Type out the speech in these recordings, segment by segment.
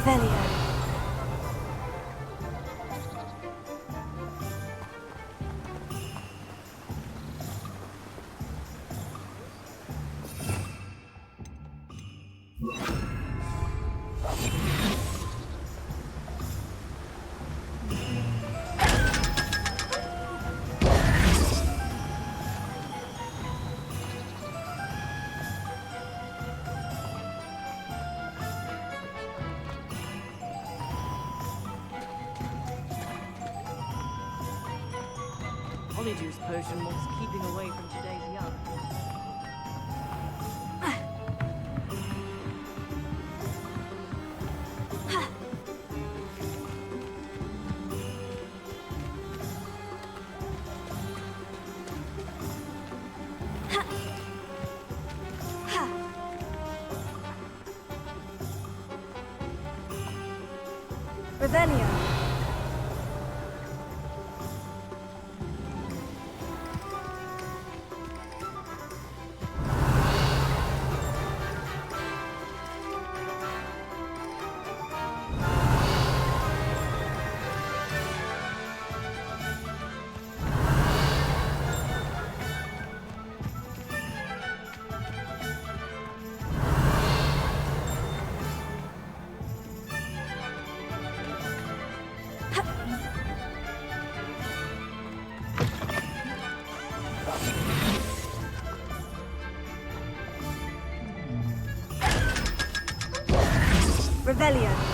Revelio. Honeydews potion wants keeping away from today's young. Revelio. Revelio.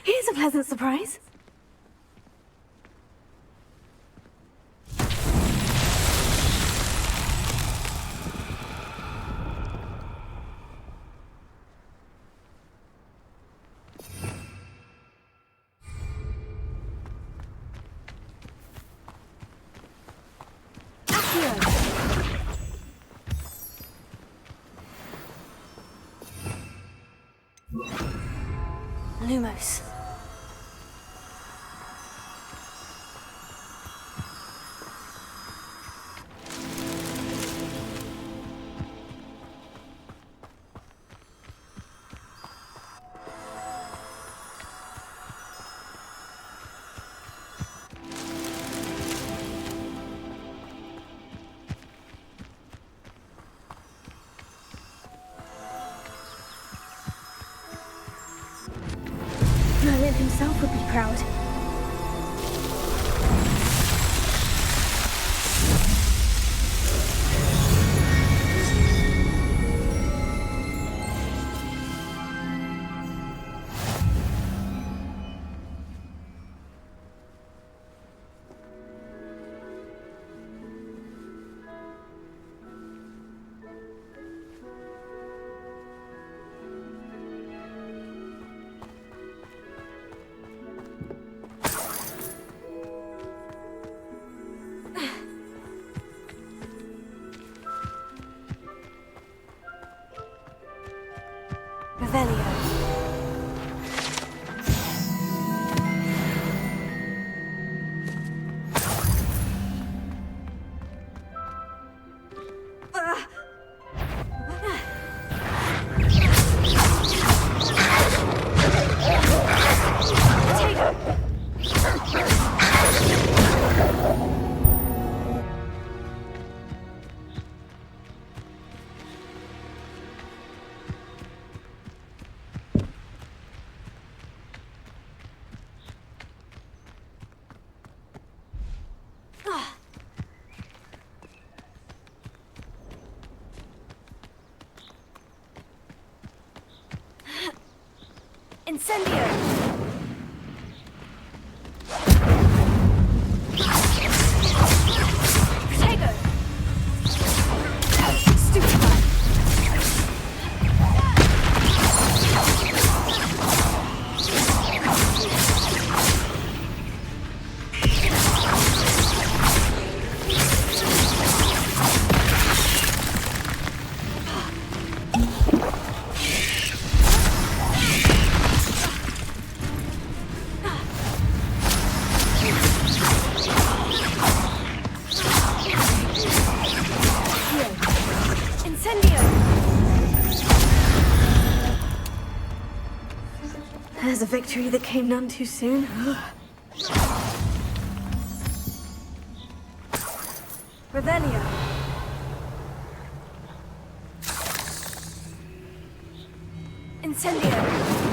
Here's a pleasant surprise. Lumos. Merlin himself would be proud. Incendio! Protego! Stupefy! There's a victory that came none too soon. Revelio. Incendio.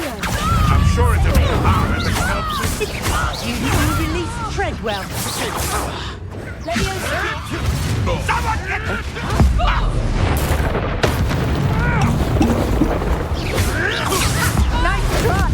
I'm sure it's a bit hard to help. It can't. You release Treadwell. Someone get Nice try.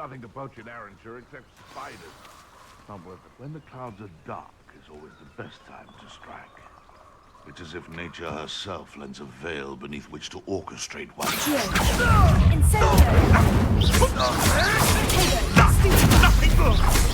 nothing to poach in Arranshire except spiders. Not worth it. When the clouds are dark is always the best time to strike. It's as if nature herself lends a veil beneath which to orchestrate one. Incendio! Nothing more!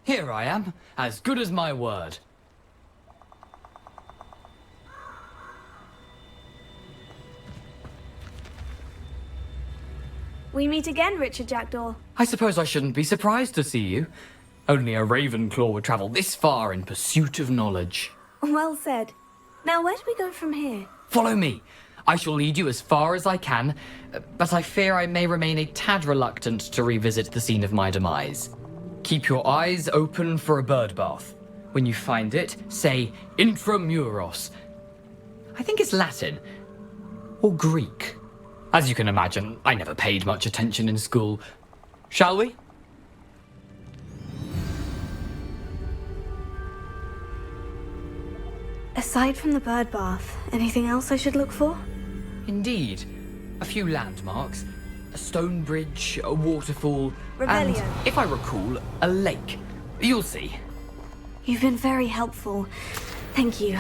Here I am, as good as my word. We meet again, Richard Jackdaw. I suppose I shouldn't be surprised to see you. Only a Ravenclaw would travel this far in pursuit of knowledge. Well said. Now, where do we go from here? Follow me. I shall lead you as far as I can, but I fear I may remain a tad reluctant to revisit the scene of my demise. Keep your eyes open for a bird bath. When you find it, say intramuros. I think it's Latin. Or Greek. As you can imagine, I never paid much attention in school. Shall we? Aside from the bird bath, anything else I should look for? Indeed. A few landmarks. A stone bridge, a waterfall, and, Revelio. if I recall, a lake. You'll see. You've been very helpful. Thank you.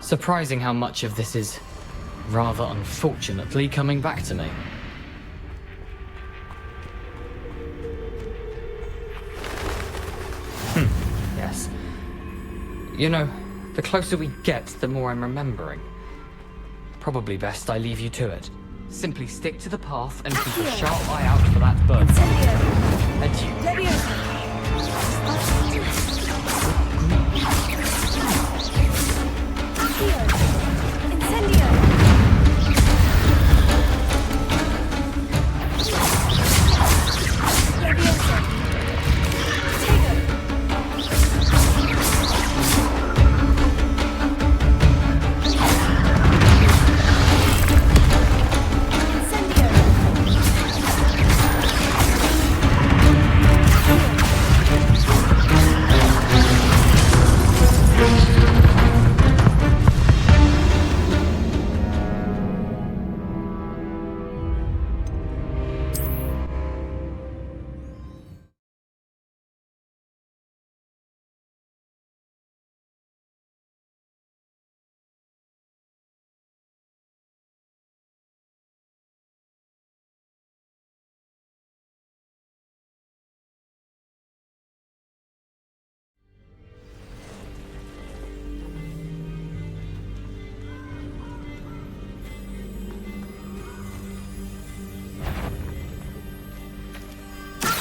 Surprising how much of this is, rather unfortunately, coming back to me. Yes. You know, the closer we get, the more I'm remembering. Probably best I leave you to it. Simply stick to the path and keep a sharp eye out for that bird. Incendio! Adieu. Leviosa! Accio! Incendio! Leviosa!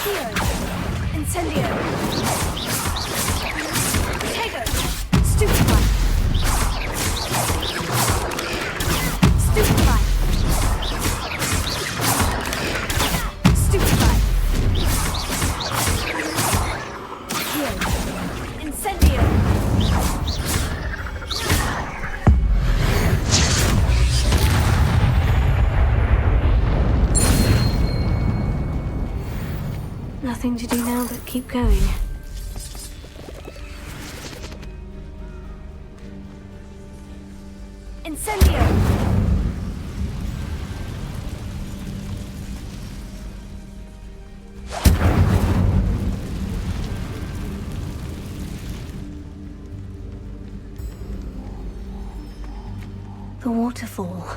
Tego! Incendio! Incendio! Tego! Stupefy! Stupefy! Stupefy! Heal! Incendio! Nothing to do now but keep going. Incendio! The waterfall.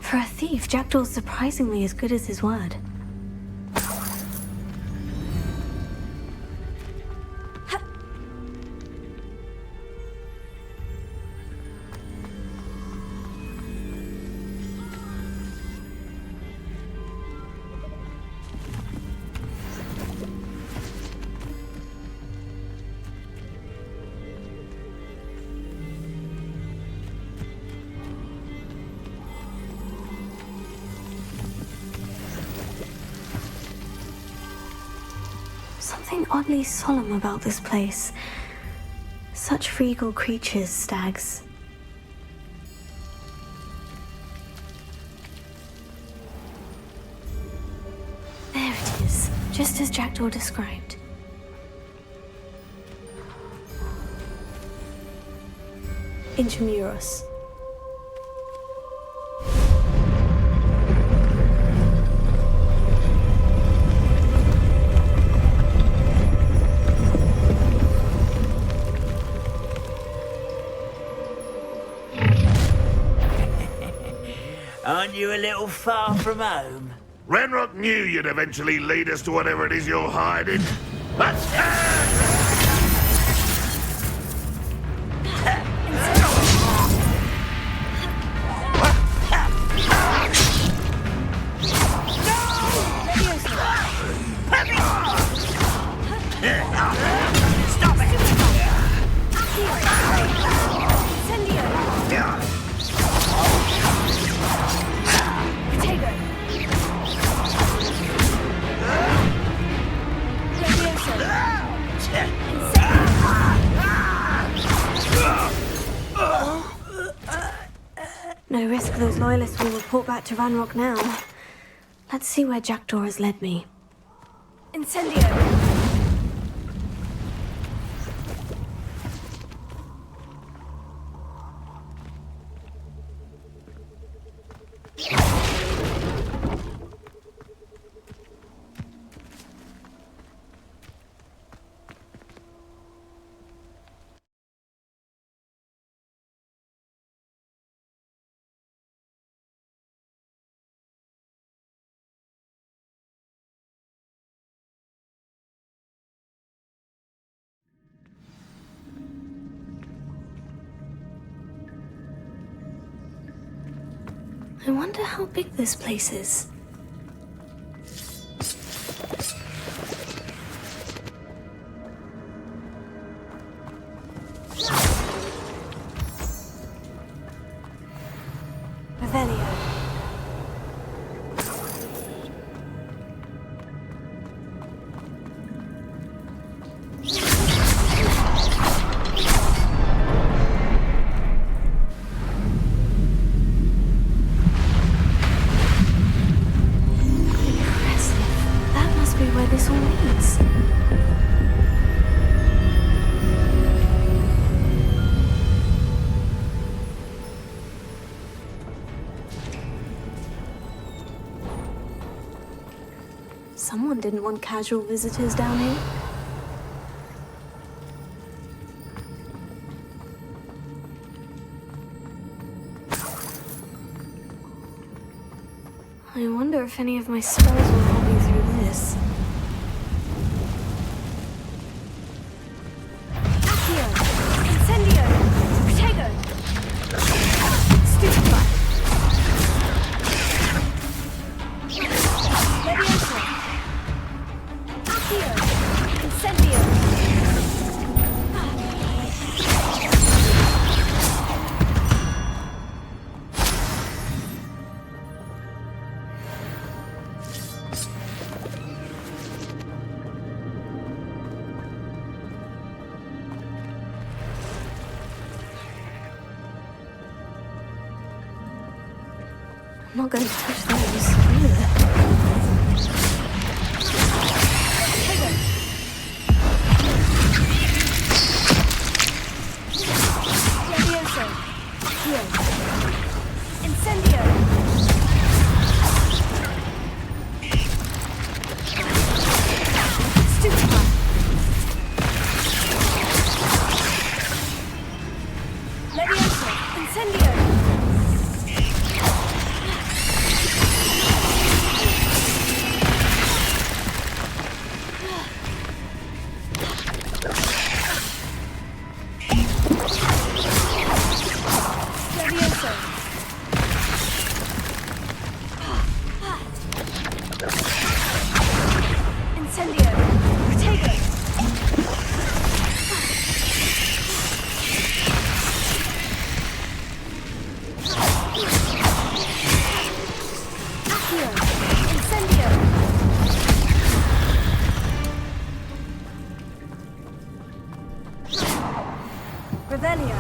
For a thief, Jackdaw's surprisingly as good as his word. Something oddly solemn about this place. Such regal creatures, stags. There it is, just as Jackdaw described. Intramuros. Aren't you a little far from home? Ranrock knew you'd eventually lead us to whatever it is you're hiding. No risk those loyalists will report back to Ranrock now. Let's see where Jackdaw has led me. Incendio! I wonder how big this place is. Revelio. This all leads. Someone didn't want casual visitors down here. I wonder if any of my spells will help me through this. I'm not going to touch those either. Revelio.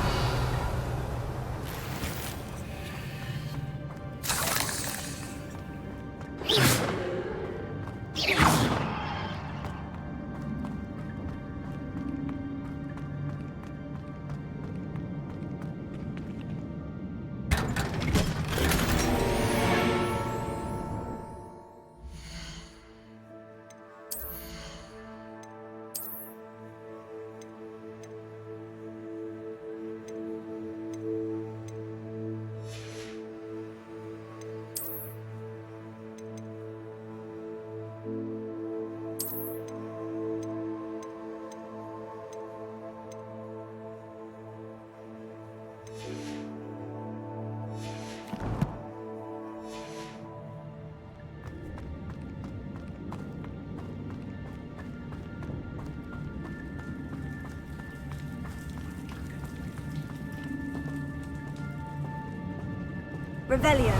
Revelio.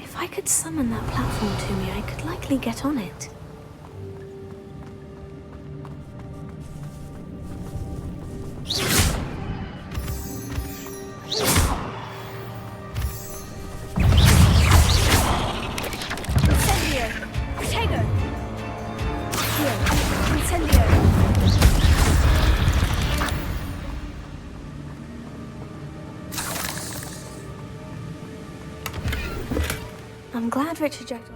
If I could summon that platform to me, I could likely get on it. Incendio! Protego! Here, Incendio! I'm glad Richard Jackdaw.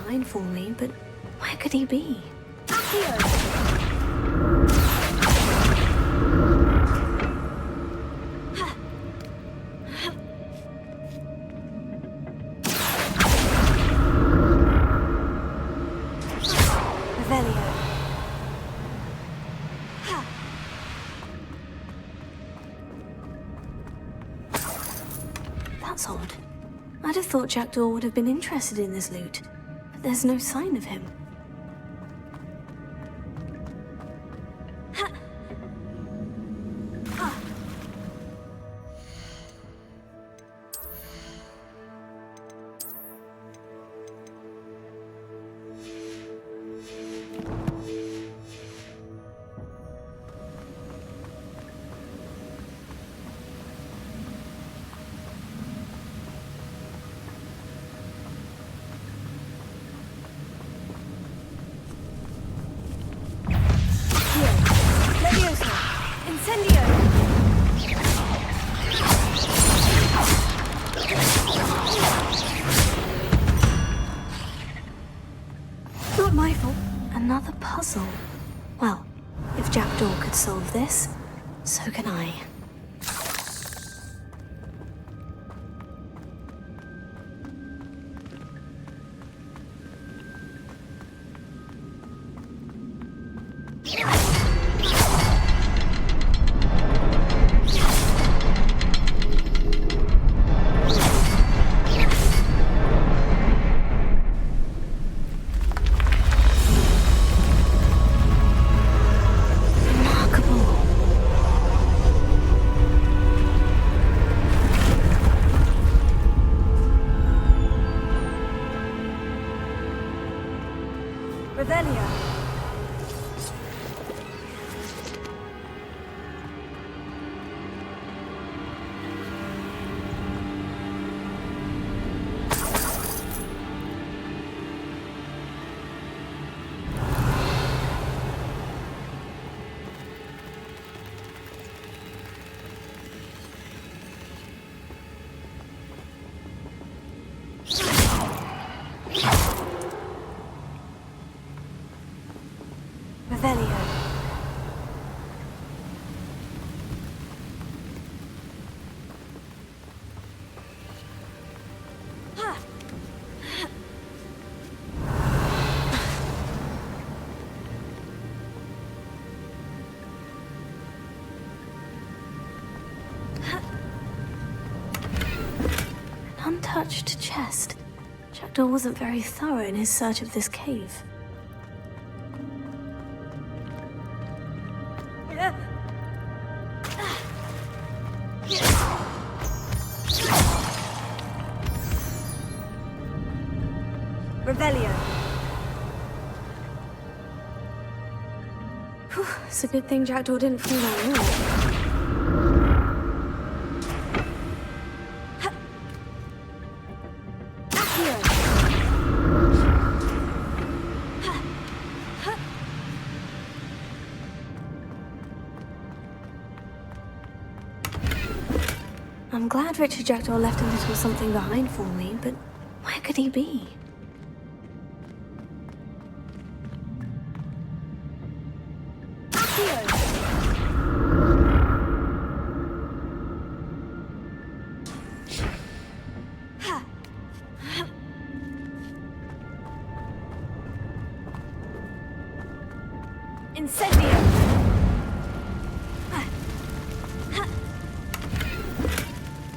Line for me, but where could he be? Revelio. That's odd. I'd have thought Jackdaw would have been interested in this loot, but there's no sign of him. Incendio! Not my fault. Another puzzle. Well, if Jackdaw could solve this, so can I. Revelio. Revelio. An untouched chest. Jackdaw wasn't very thorough in his search of this cave. Revelio. Whew, it's a good thing Jackdaw didn't fall down there. I'm glad Richard Jackdaw left a little something behind for me, but where could he be?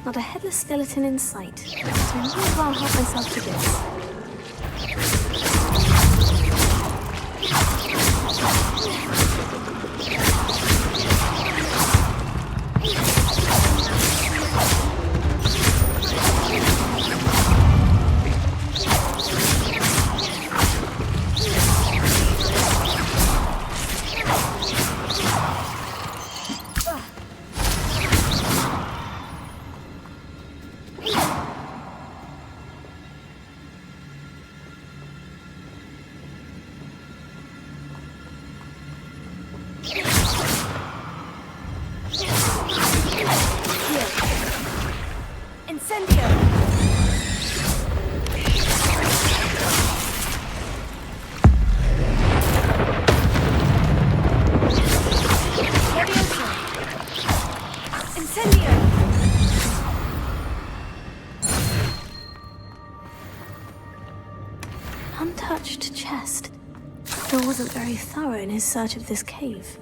Not a headless skeleton in sight. So I might as well help myself to this. Untouched chest. Bill wasn't very thorough in his search of this cave.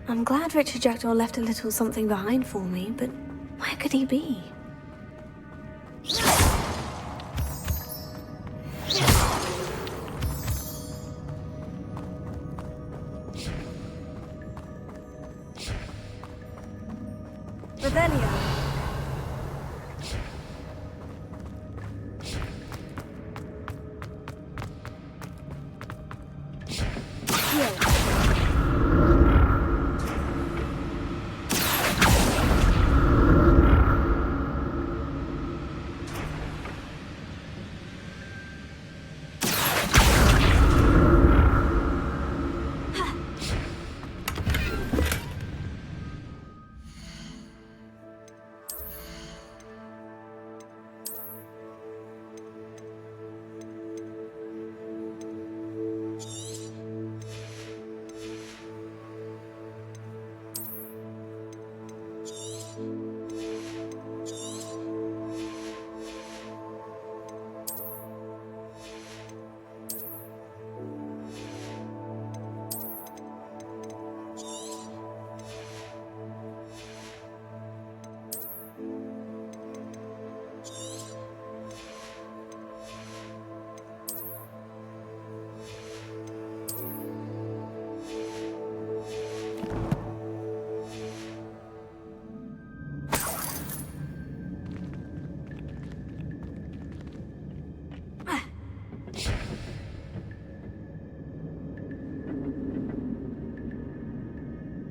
I'm glad Richard Jackdaw left a little something behind for me, but where could he be? Revelio.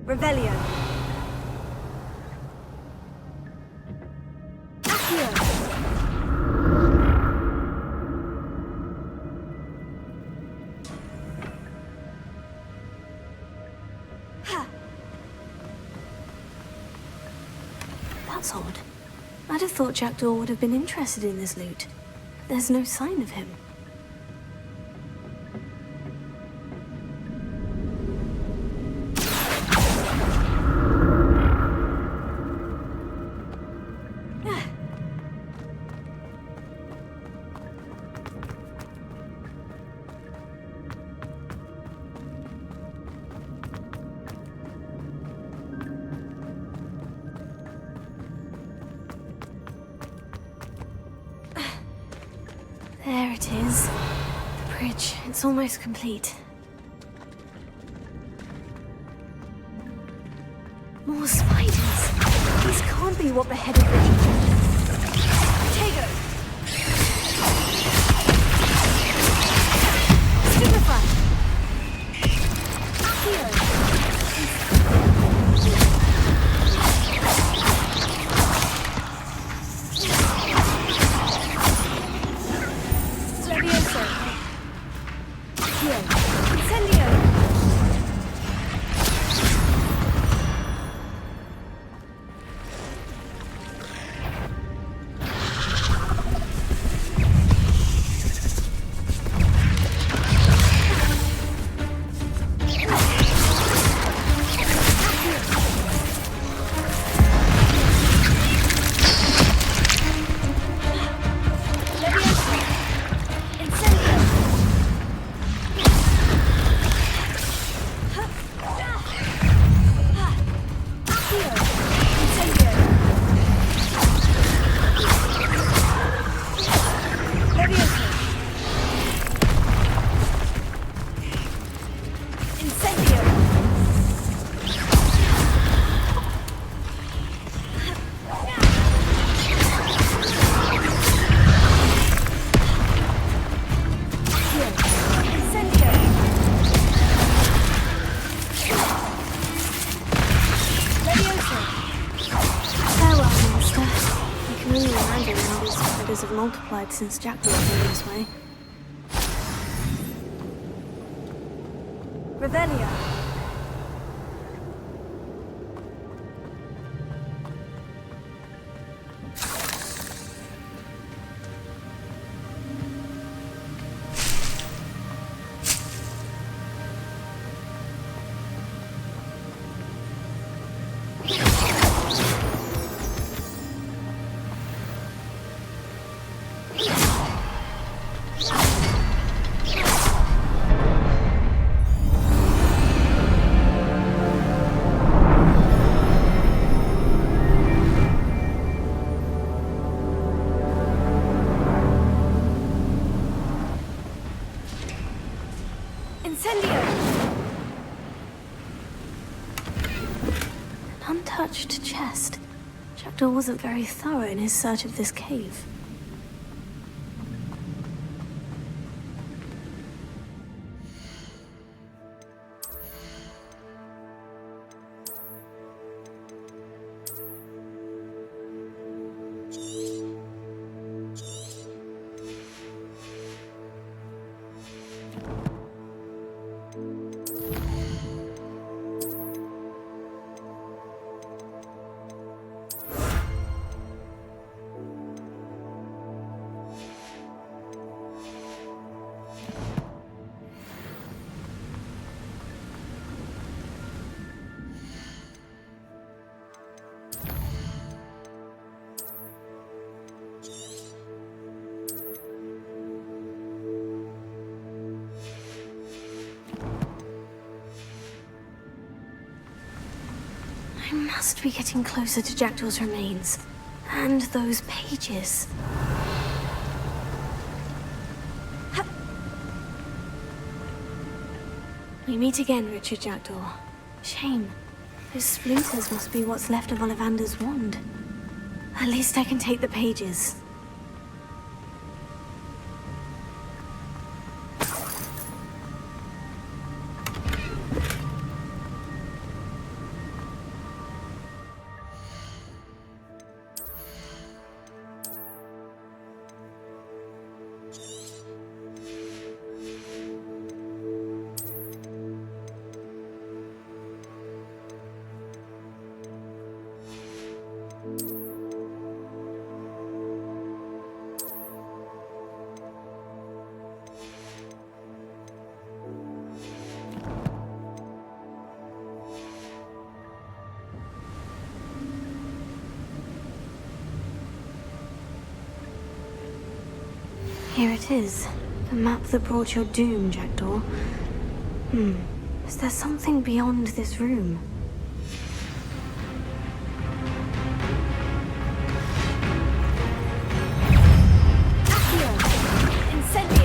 Revelio. Accio. Ha. That's odd. I'd have thought Jackdaw would have been interested in this loot. There's no sign of him. it is. The bridge, it's almost complete. More spiders. These can't be what beheaded Richard. Tego! Stupefy! Accio! Levioso! Accio! Incendio! Multiplied since Jack was going this way. Revelia! Untouched chest. Jackdaw wasn't very thorough in his search of this cave. I must be getting closer to Jackdaw's remains. And those pages. We meet again, Richard Jackdaw. Shame. Those splinters must be what's left of Ollivander's wand. At least I can take the pages. Here it is. The map that brought your doom, Jackdaw. Is there something beyond this room? Accio! Incendio!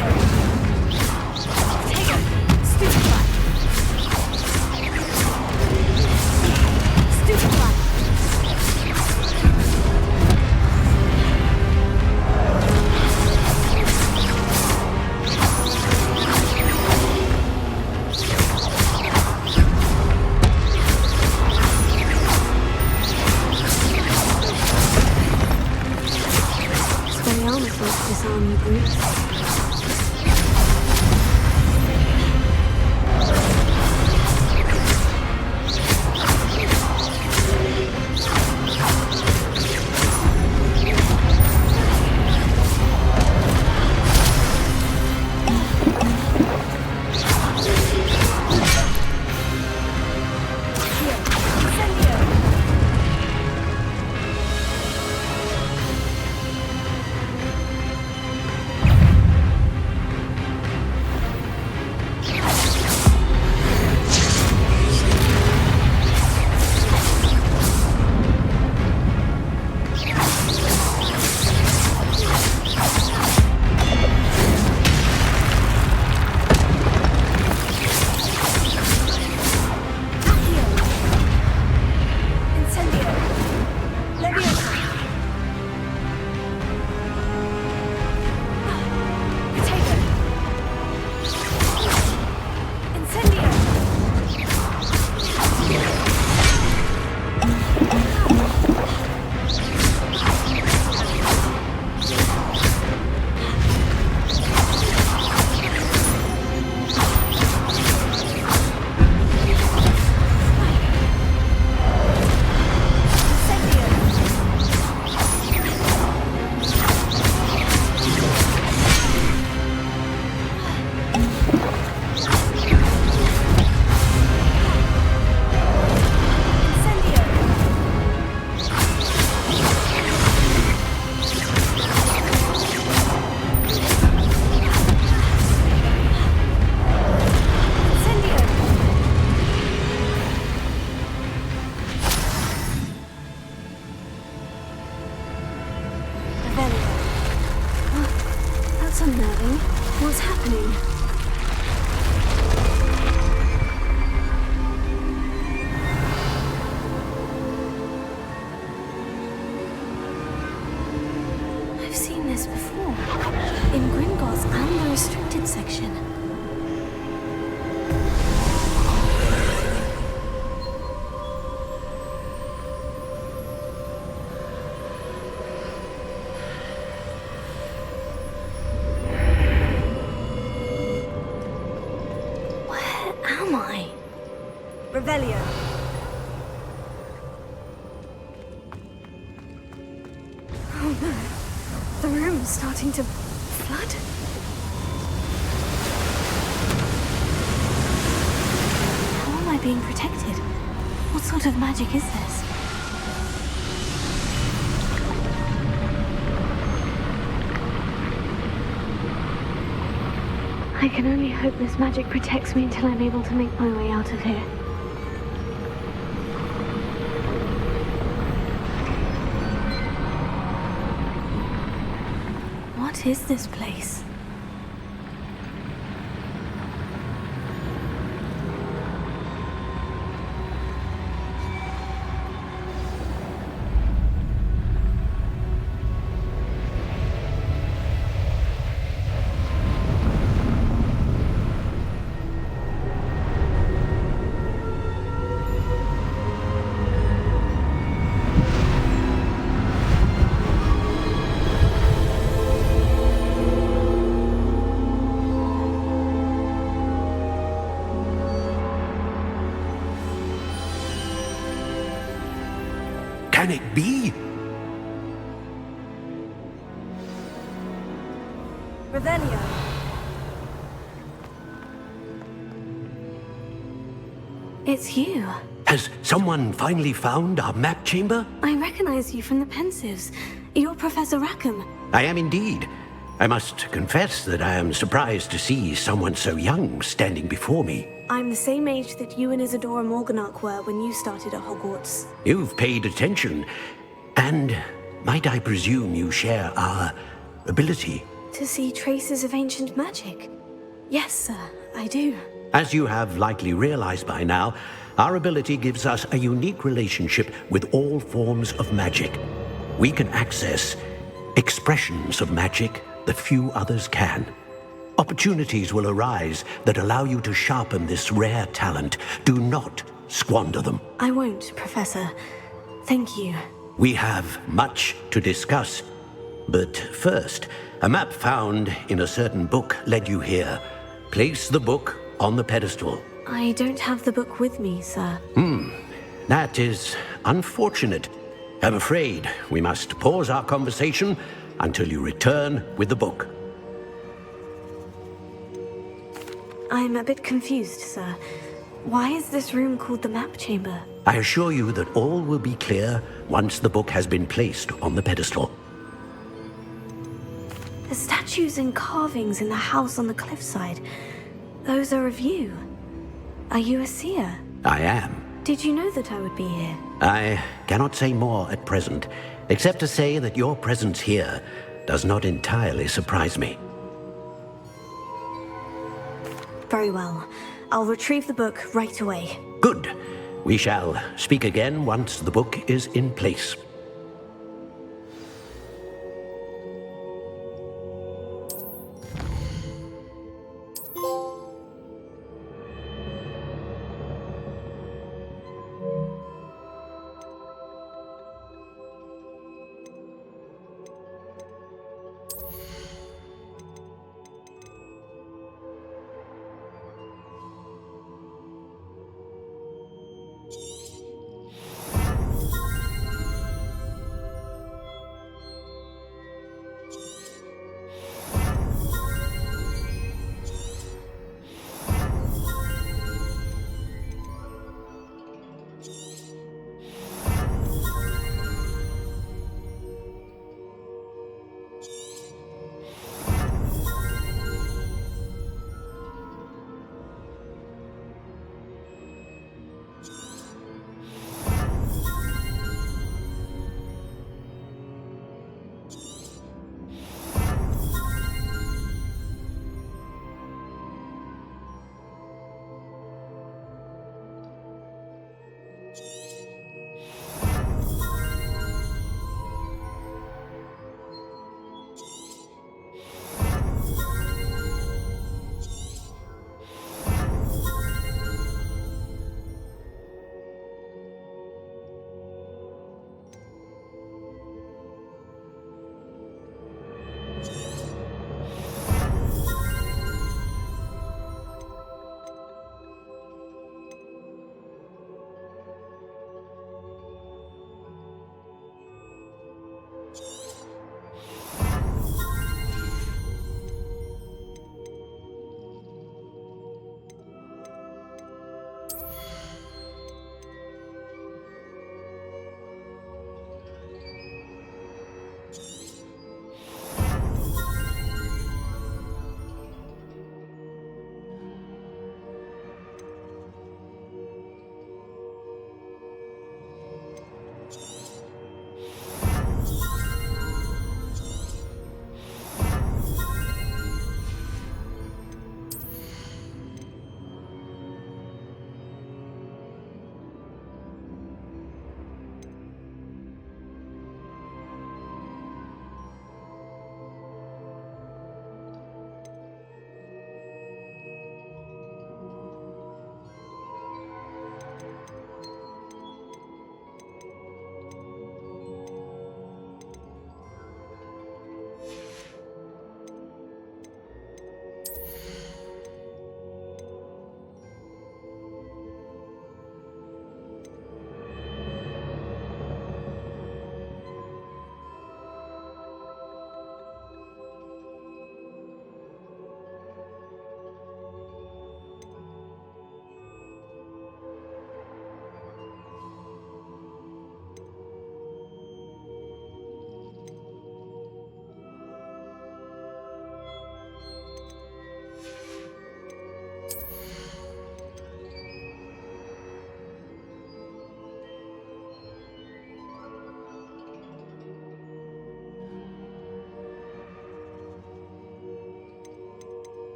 That's unnerving. What's happening? I've seen this before. In Gringotts and the restricted section. Am I? Revelio. Oh no. The room's starting to flood. How am I being protected? What sort of magic is this? I can only hope this magic protects me until I'm able to make my way out of here. What is this place? Can it be? Revelio. It's you. Has someone finally found our map chamber? I recognize you from the Pensives. You're Professor Rackham. I am indeed. I must confess that I am surprised to see someone so young standing before me. I'm the same age that you and Isadora Morganach were when you started at Hogwarts. You've paid attention, and might I presume you share our ability? To see traces of ancient magic? Yes, sir, I do. As you have likely realized by now, our ability gives us a unique relationship with all forms of magic. We can access expressions of magic that few others can. Opportunities will arise that allow you to sharpen this rare talent. Do not squander them. I won't, Professor. Thank you. We have much to discuss. But first, a map found in a certain book led you here. Place the book on the pedestal. I don't have the book with me, sir. That is unfortunate. I'm afraid we must pause our conversation until you return with the book. I'm a bit confused, sir. Why is this room called the map chamber? I assure you that all will be clear once the book has been placed on the pedestal. The statues and carvings in the house on the cliffside, those are of you. Are you a seer? I am. Did you know that I would be here? I cannot say more at present, except to say that your presence here does not entirely surprise me. Very well. I'll retrieve the book right away. Good. We shall speak again once the book is in place.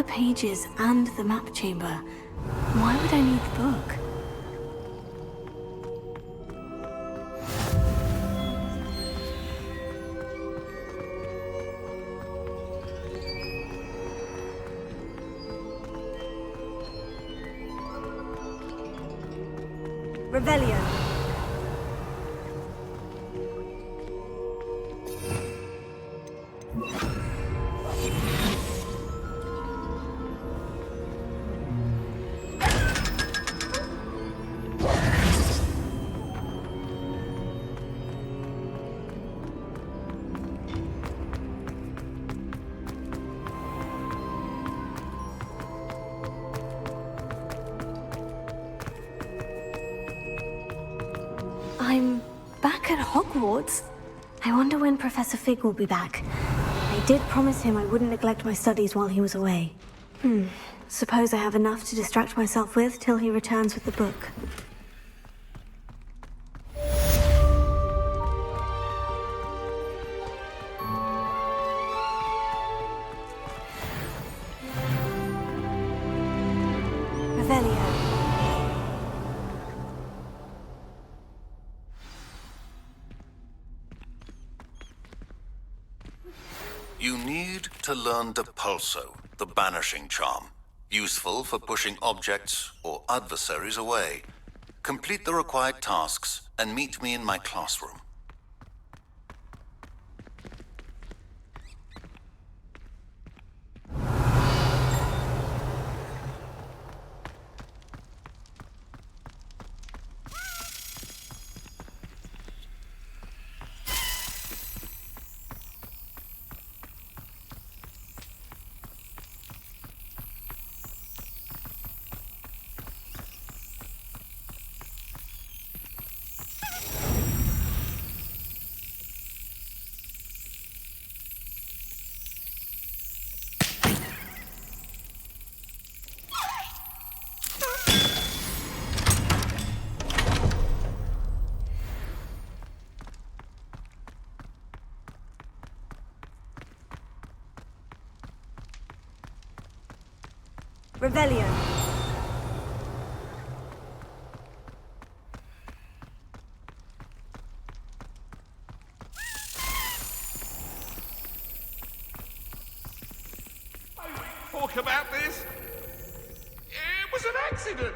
pages and the map chamber. Why would I need the book? Revelio. I'm back at Hogwarts. I wonder when Professor Fig will be back. I did promise him I wouldn't neglect my studies while he was away. Suppose I have enough to distract myself with till he returns with the book. Revelio. You need to learn Depulso, the banishing charm. Useful for pushing objects or adversaries away. Complete the required tasks and meet me in my classroom. Revelio. Talk about this? It was an accident.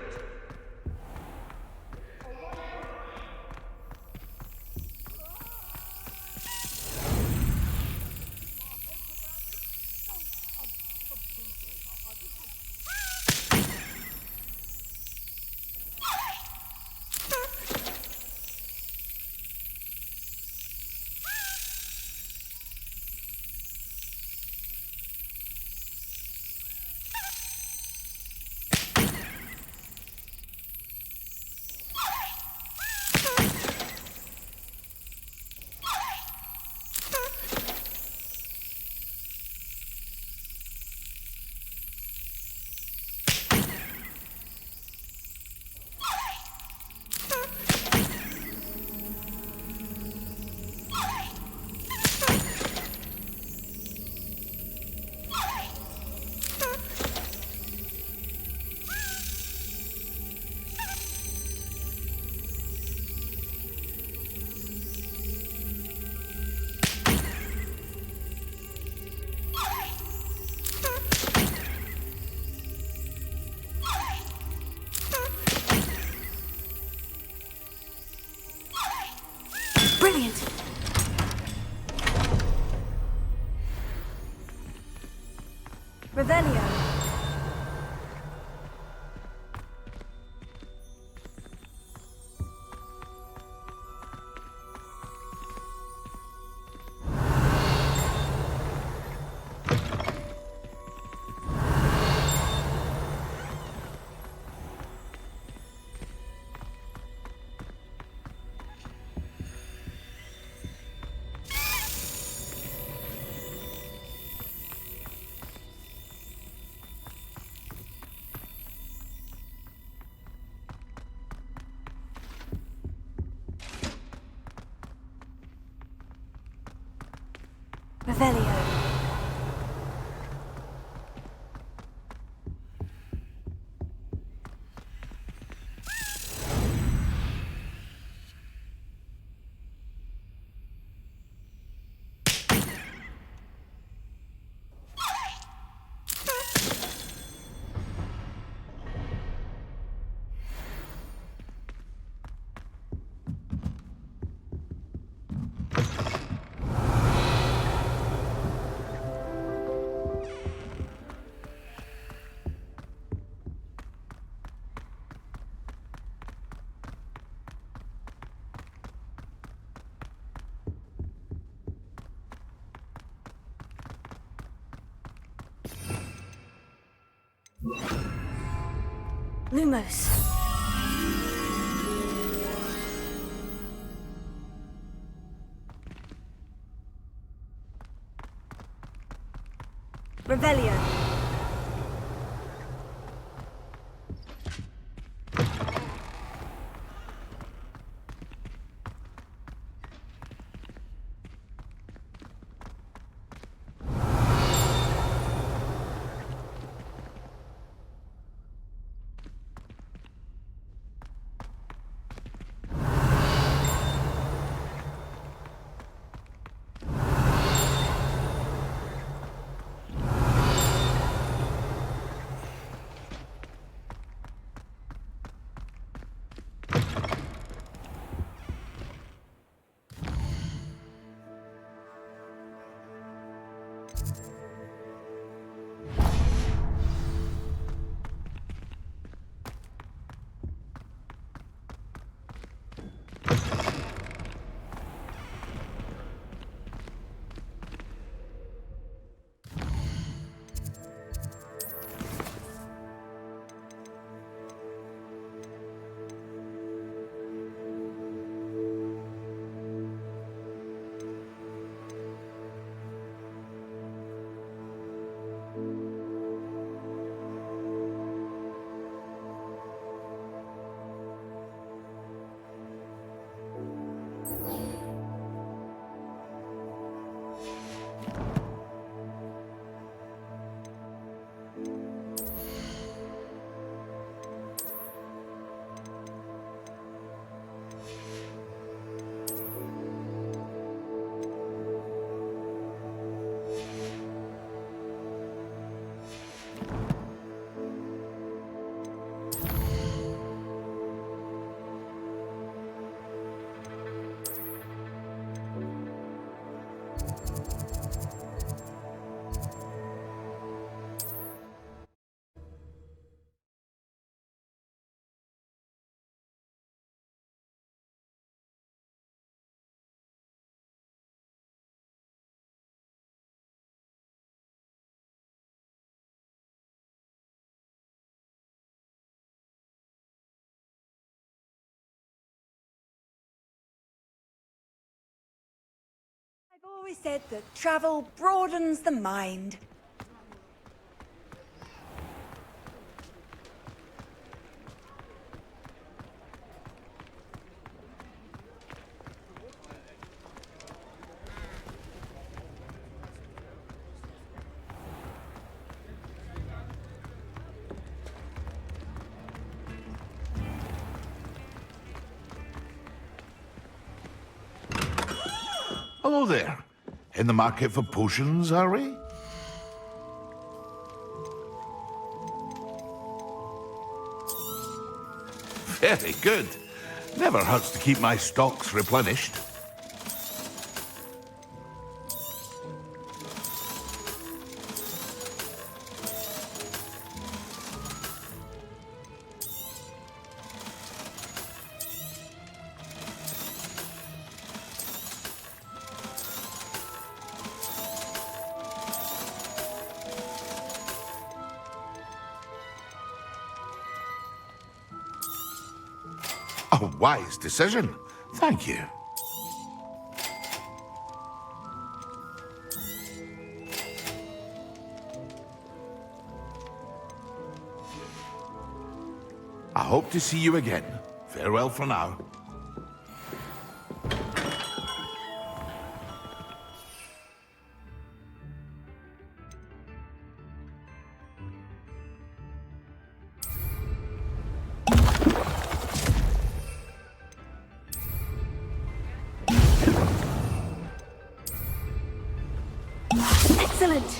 Brilliant! Revelio. Revelio. Lumos. Revelio. I've always said that travel broadens the mind. Hello there. In the market for potions, are we? Very good. Never hurts to keep my stocks replenished. A wise decision. Thank you. I hope to see you again. Farewell for now. Excellent!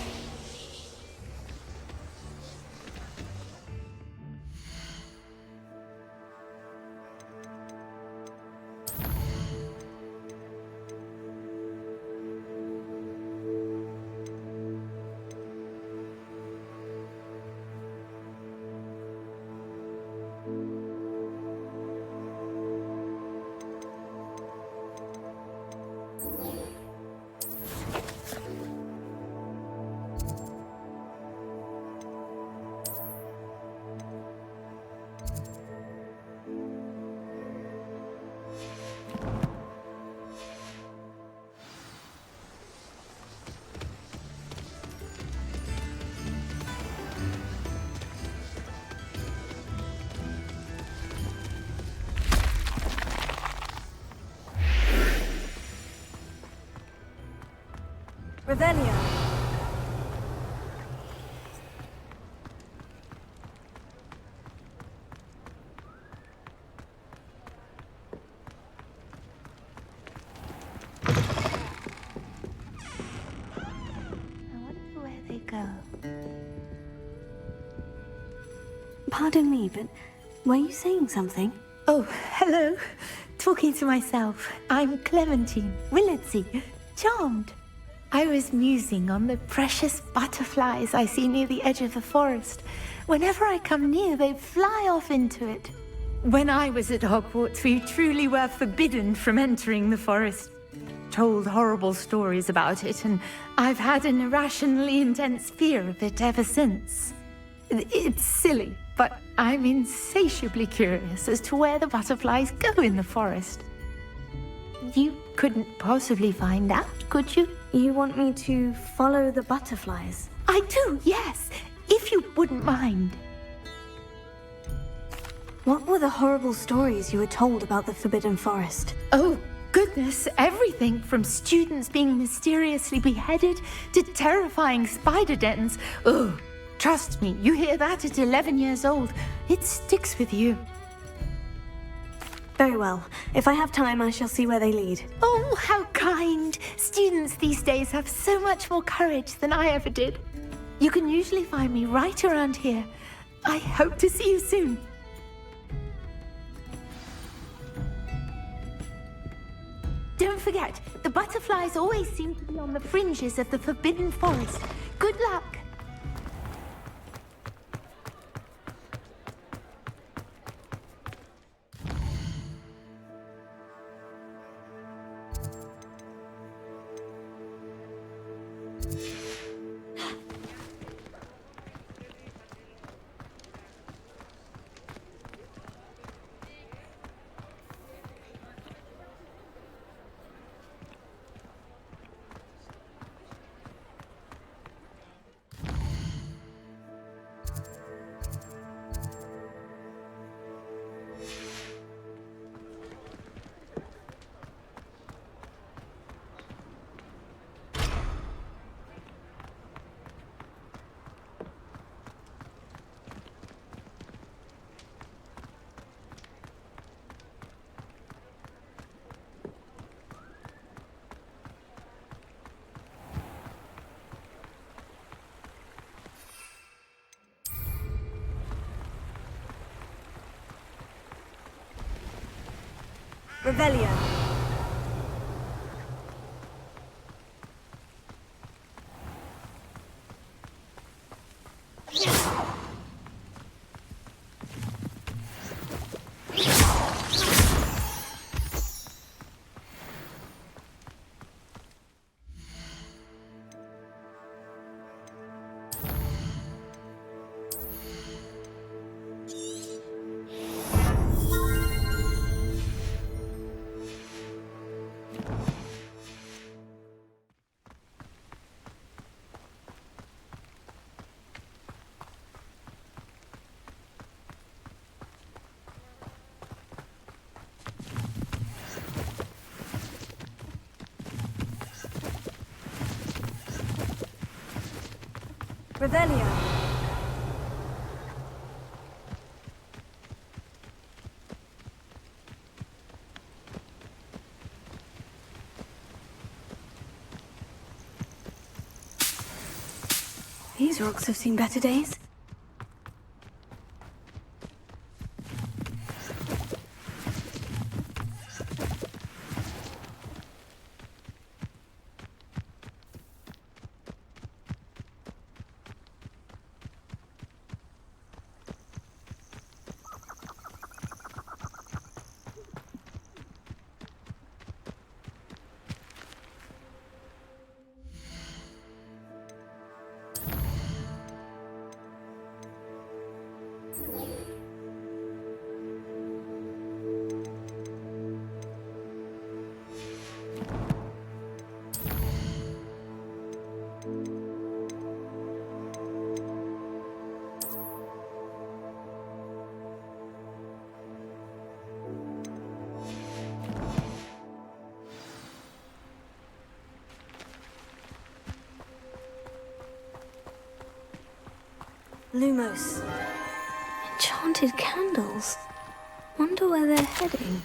Revelio. I wonder where they go. Pardon me, but were you saying something? Oh, hello. Talking to myself. I'm Clementine Willardsey. Charmed. I was musing on the precious butterflies I see near the edge of the forest. Whenever I come near, they fly off into it. When I was at Hogwarts, we truly were forbidden from entering the forest. Told horrible stories about it, and I've had an irrationally intense fear of it ever since. It's silly, but I'm insatiably curious as to where the butterflies go in the forest. You couldn't possibly find out, could you? You want me to follow the butterflies? I do, yes, if you wouldn't mind. What were the horrible stories you were told about the Forbidden Forest? Oh, goodness, everything from students being mysteriously beheaded to terrifying spider dens. Oh, trust me, you hear that at 11 years old, it sticks with you. Very well. If I have time, I shall see where they lead. Oh, how kind! Students these days have so much more courage than I ever did. You can usually find me right around here. I hope to see you soon. Don't forget, the butterflies always seem to be on the fringes of the Forbidden Forest. Good luck! Revelio. Revelio. These rocks have seen better days. Lumos. Enchanted candles. Wonder where they're heading.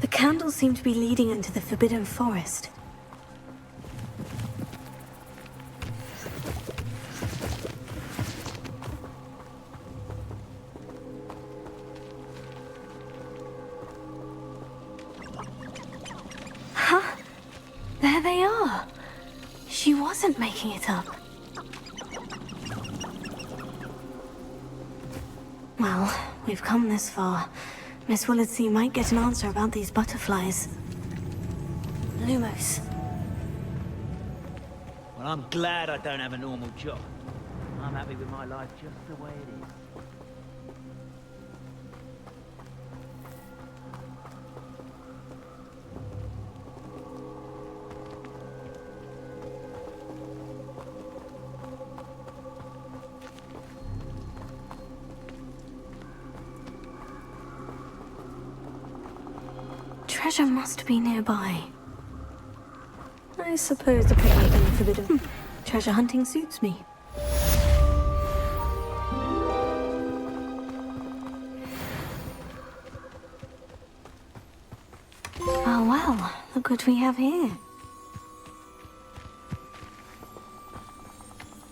The candles seem to be leading into the Forbidden Forest. Huh? There they are. She wasn't making it up. Well, we've come this far. Miss Willardsey might get an answer about these butterflies. Lumos. Well, I'm glad I don't have a normal job. I'm happy with my life just the way it is. Treasure must be nearby. I suppose the picnic and the forbidden... Treasure hunting suits me. Oh well, look what we have here.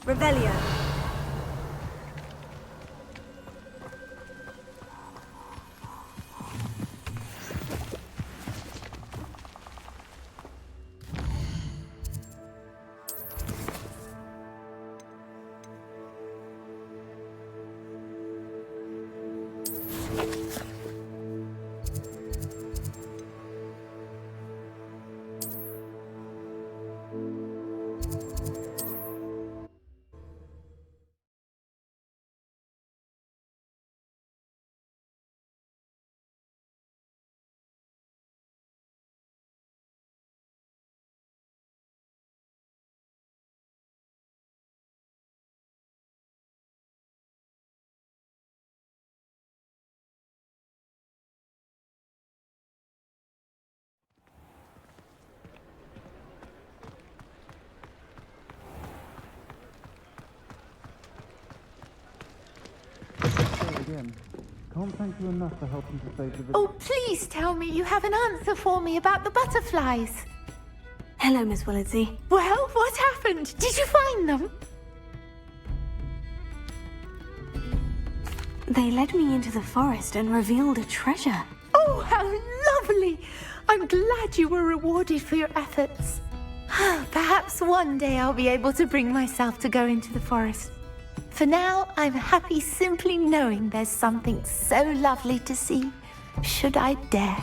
Revelio. Can't thank you enough for helping to save the... Oh, please tell me you have an answer for me about the butterflies. Hello, Miss Willardsey. Well, what happened? Did you find them? They led me into the forest and revealed a treasure. Oh, how lovely! I'm glad you were rewarded for your efforts. Perhaps one day I'll be able to bring myself to go into the forest. For now, I'm happy simply knowing there's something so lovely to see, should I dare.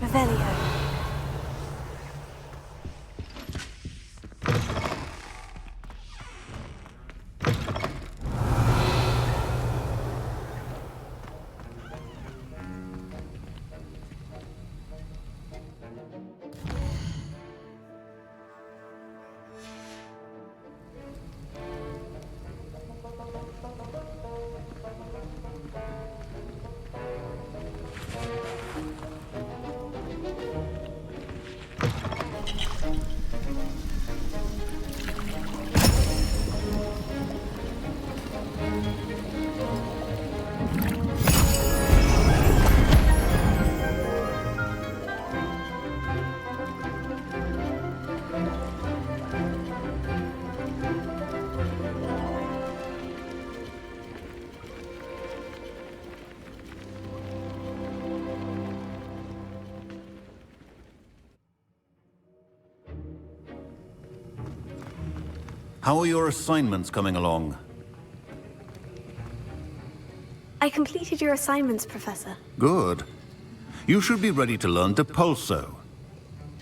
Revelio. How are your assignments coming along? I completed your assignments, Professor. Good. You should be ready to learn Depulso.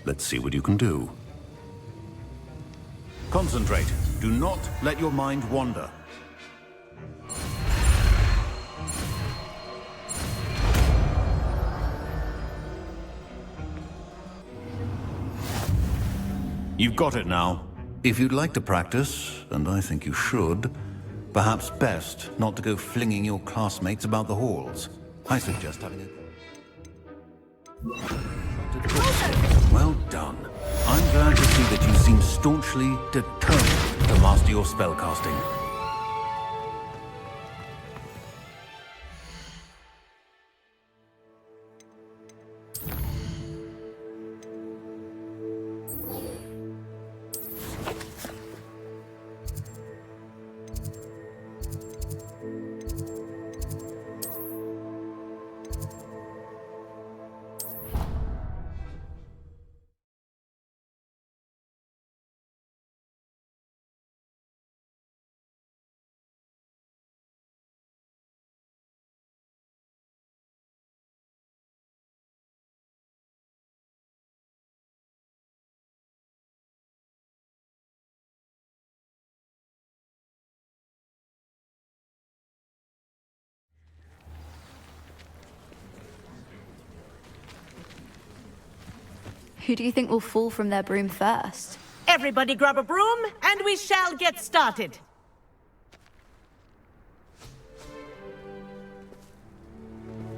Let's see what you can do. Concentrate. Do not let your mind wander. You've got it now. If you'd like to practice, and I think you should, perhaps best not to go flinging your classmates about the halls. I suggest having a... Well done. I'm glad to see that you seem staunchly determined to master your spellcasting. Who do you think will fall from their broom first? Everybody grab a broom, and we shall get started.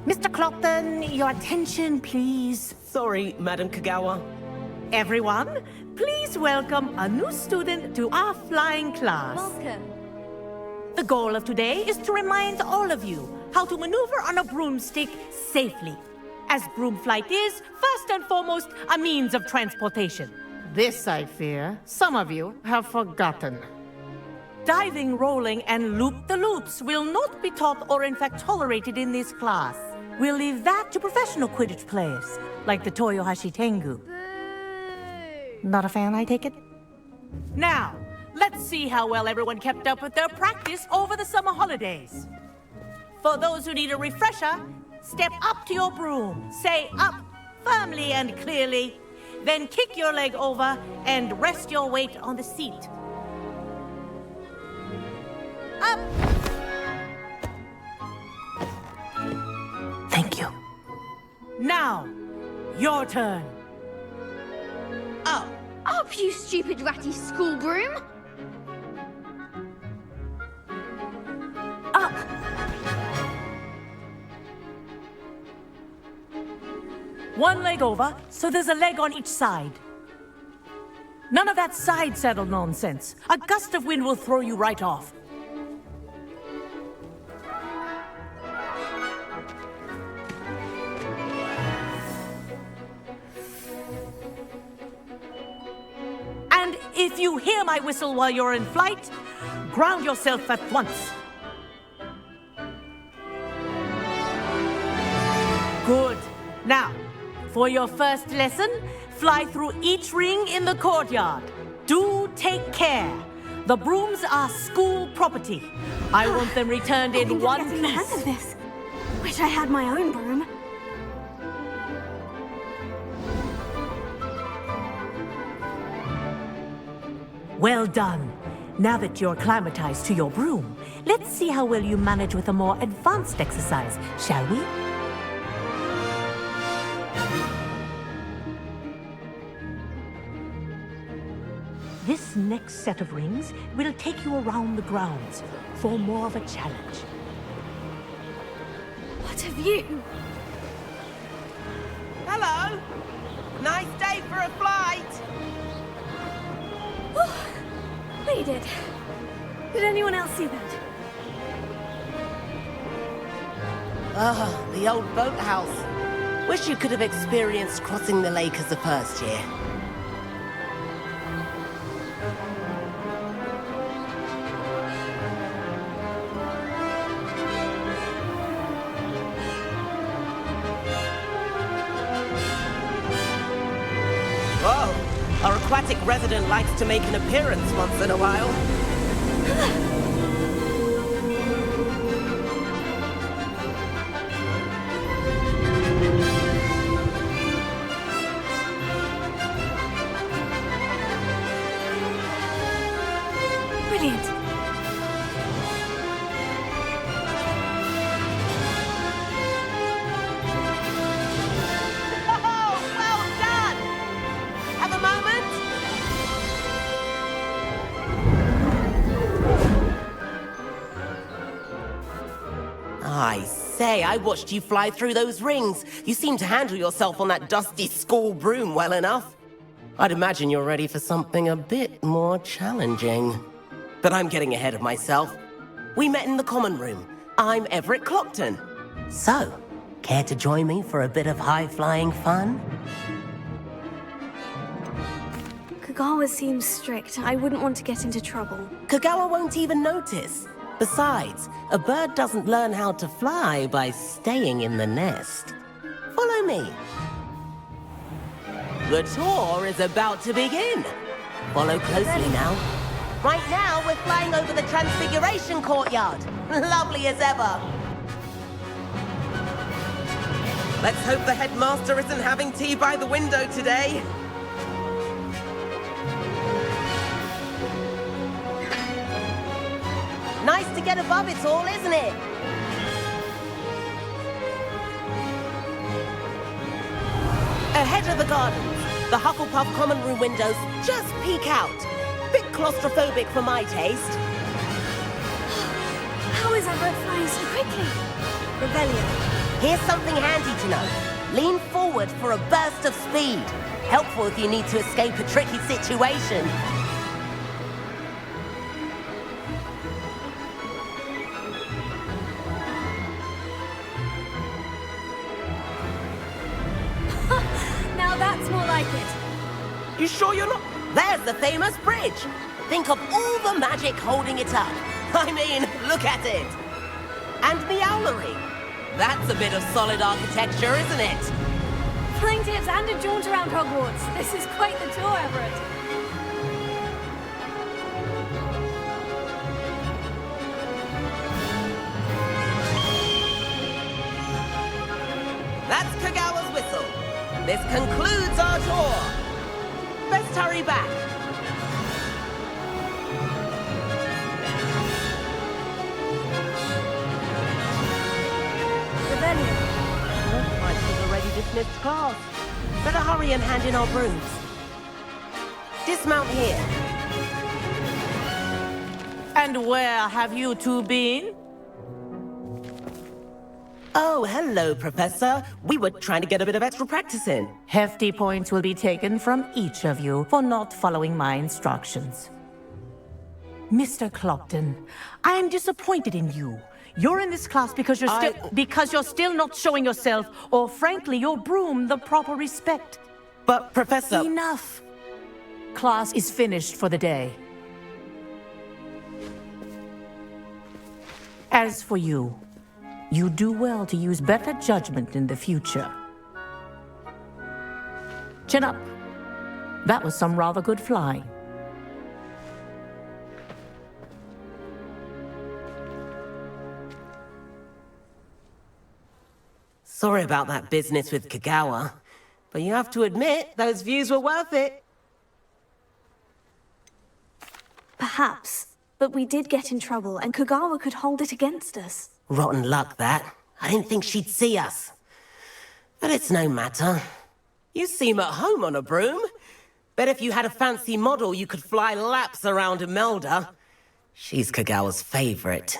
Mr. Clopton, your attention, please. Sorry, Madam Kagawa. Everyone, please welcome a new student to our flying class. Welcome. The goal of today is to remind all of you how to maneuver on a broomstick safely, as broom flight is, first and foremost, a means of transportation. This, I fear, some of you have forgotten. Diving, rolling, and loop-the-loops will not be taught or in fact tolerated in this class. We'll leave that to professional Quidditch players, like the Toyohashi Tengu. Not a fan, I take it? Now, let's see how well everyone kept up with their practice over the summer holidays. For those who need a refresher, step up to your broom, say up firmly and clearly, then kick your leg over and rest your weight on the seat. Up! Thank you. Now, your turn. Up! Up, you stupid ratty school broom! Up! One leg over, so there's a leg on each side. None of that side saddle nonsense. A gust of wind will throw you right off. And if you hear my whistle while you're in flight, ground yourself at once. Good. Now, for your first lesson, fly through each ring in the courtyard. Do take care. The brooms are school property. I want them returned in one piece. I think I'm getting the hang of this. Wish I had my own broom. Well done. Now that you're acclimatized to your broom, let's see how well you manage with a more advanced exercise, shall we? This next set of rings will take you around the grounds for more of a challenge. What have you? Hello! Nice day for a flight! We did. Did anyone else see that? Ah, the old boathouse. Wish you could have experienced crossing the lake as the first year. Whoa! Our aquatic resident likes to make an appearance once in a while. Brilliant. Oh, well done! Have a moment? I say, I watched you fly through those rings. You seem to handle yourself on that dusty school broom well enough. I'd imagine you're ready for something a bit more challenging. But I'm getting ahead of myself. We met in the common room. I'm Everett Clockton. So, care to join me for a bit of high-flying fun? Kagawa seems strict. I wouldn't want to get into trouble. Kagawa won't even notice. Besides, a bird doesn't learn how to fly by staying in the nest. Follow me. The tour is about to begin. Follow closely now. Right now, we're flying over the Transfiguration Courtyard. Lovely as ever. Let's hope the headmaster isn't having tea by the window today. Nice to get above it all, isn't it? Ahead of the gardens, the Hufflepuff common room windows just peek out. Bit claustrophobic for my taste. How is Everett flying so quickly? Rebellion. Here's something handy to know. Lean forward for a burst of speed. Helpful if you need to escape a tricky situation. Now that's more like it. You sure you're not? There's the famous bridge. Think of all the magic holding it up. I mean, look at it. And the owlery. That's a bit of solid architecture, isn't it? Flying tips and a jaunt around Hogwarts. This is quite the tour, Everett. That's Kagawa's whistle. This concludes our tour. Best hurry back. Rebellion. Looks like we've already dismissed class. Better hurry and hand in our brooms. Dismount here. And where have you two been? Oh, hello, Professor. We were trying to get a bit of extra practice in. Hefty points will be taken from each of you for not following my instructions. Mr. Clockton, I am disappointed in you. You're in this class because you're still not showing yourself, or frankly, your broom, the proper respect. But, Professor... Enough! Class is finished for the day. As for you, you do well to use better judgment in the future. Chin up. That was some rather good flying. Sorry about that business with Kagawa, but you have to admit, those views were worth it. Perhaps, but we did get in trouble, and Kagawa could hold it against us. Rotten luck, that. I didn't think she'd see us. But it's no matter. You seem at home on a broom. Bet if you had a fancy model, you could fly laps around Imelda. She's Kagawa's favorite.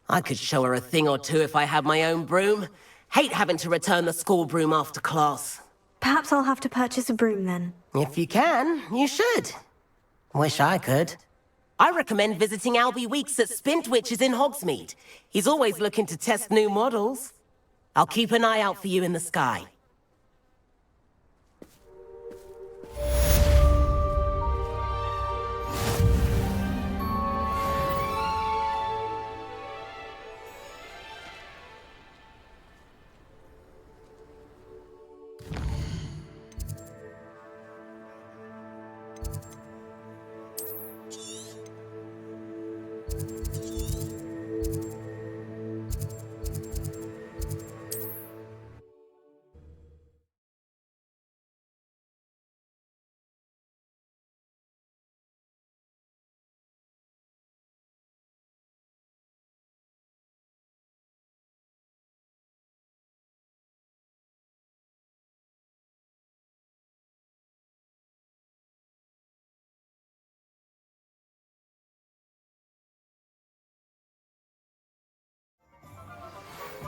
I could show her a thing or two if I had my own broom. Hate having to return the school broom after class. Perhaps I'll have to purchase a broom then. If you can, you should. Wish I could. I recommend visiting Albie Weeks at Spintwitches in Hogsmeade. He's always looking to test new models. I'll keep an eye out for you in the sky.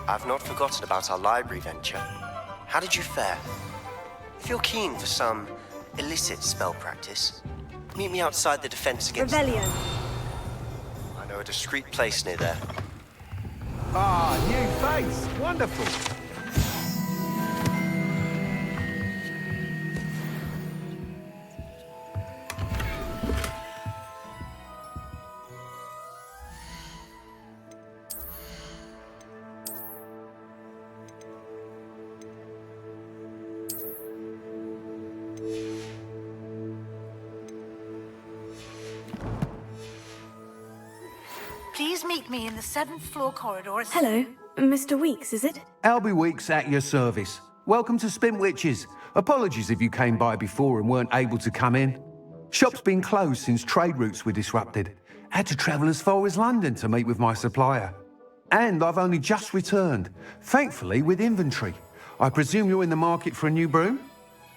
I've not forgotten about our library venture. How did you fare? If you're keen for some illicit spell practice, meet me outside the defense against... Rebellion. I know a discreet place near there. Ah, new face. Wonderful. Please meet me in the 7th floor corridor. Hello, Mr. Weeks, is it? Albie Weeks at your service. Welcome to Spin Witches. Apologies if you came by before and weren't able to come in. Shop's been closed since trade routes were disrupted. Had to travel as far as London to meet with my supplier. And I've only just returned, thankfully with inventory. I presume you're in the market for a new broom?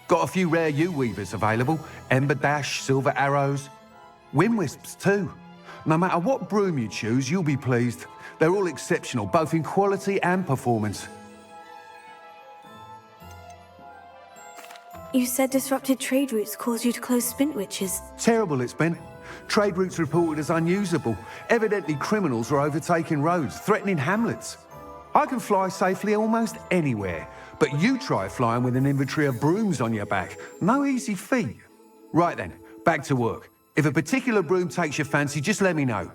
Got a few rare U-weavers available. Ember Dash, Silver Arrows. Wind Wisps too. No matter what broom you choose, you'll be pleased. They're all exceptional, both in quality and performance. You said disrupted trade routes caused you to close Spintwitches. Terrible it's been. Trade routes reported as unusable. Evidently criminals are overtaking roads, threatening hamlets. I can fly safely almost anywhere, but you try flying with an inventory of brooms on your back. No easy feat. Right then, back to work. If a particular broom takes your fancy, just let me know.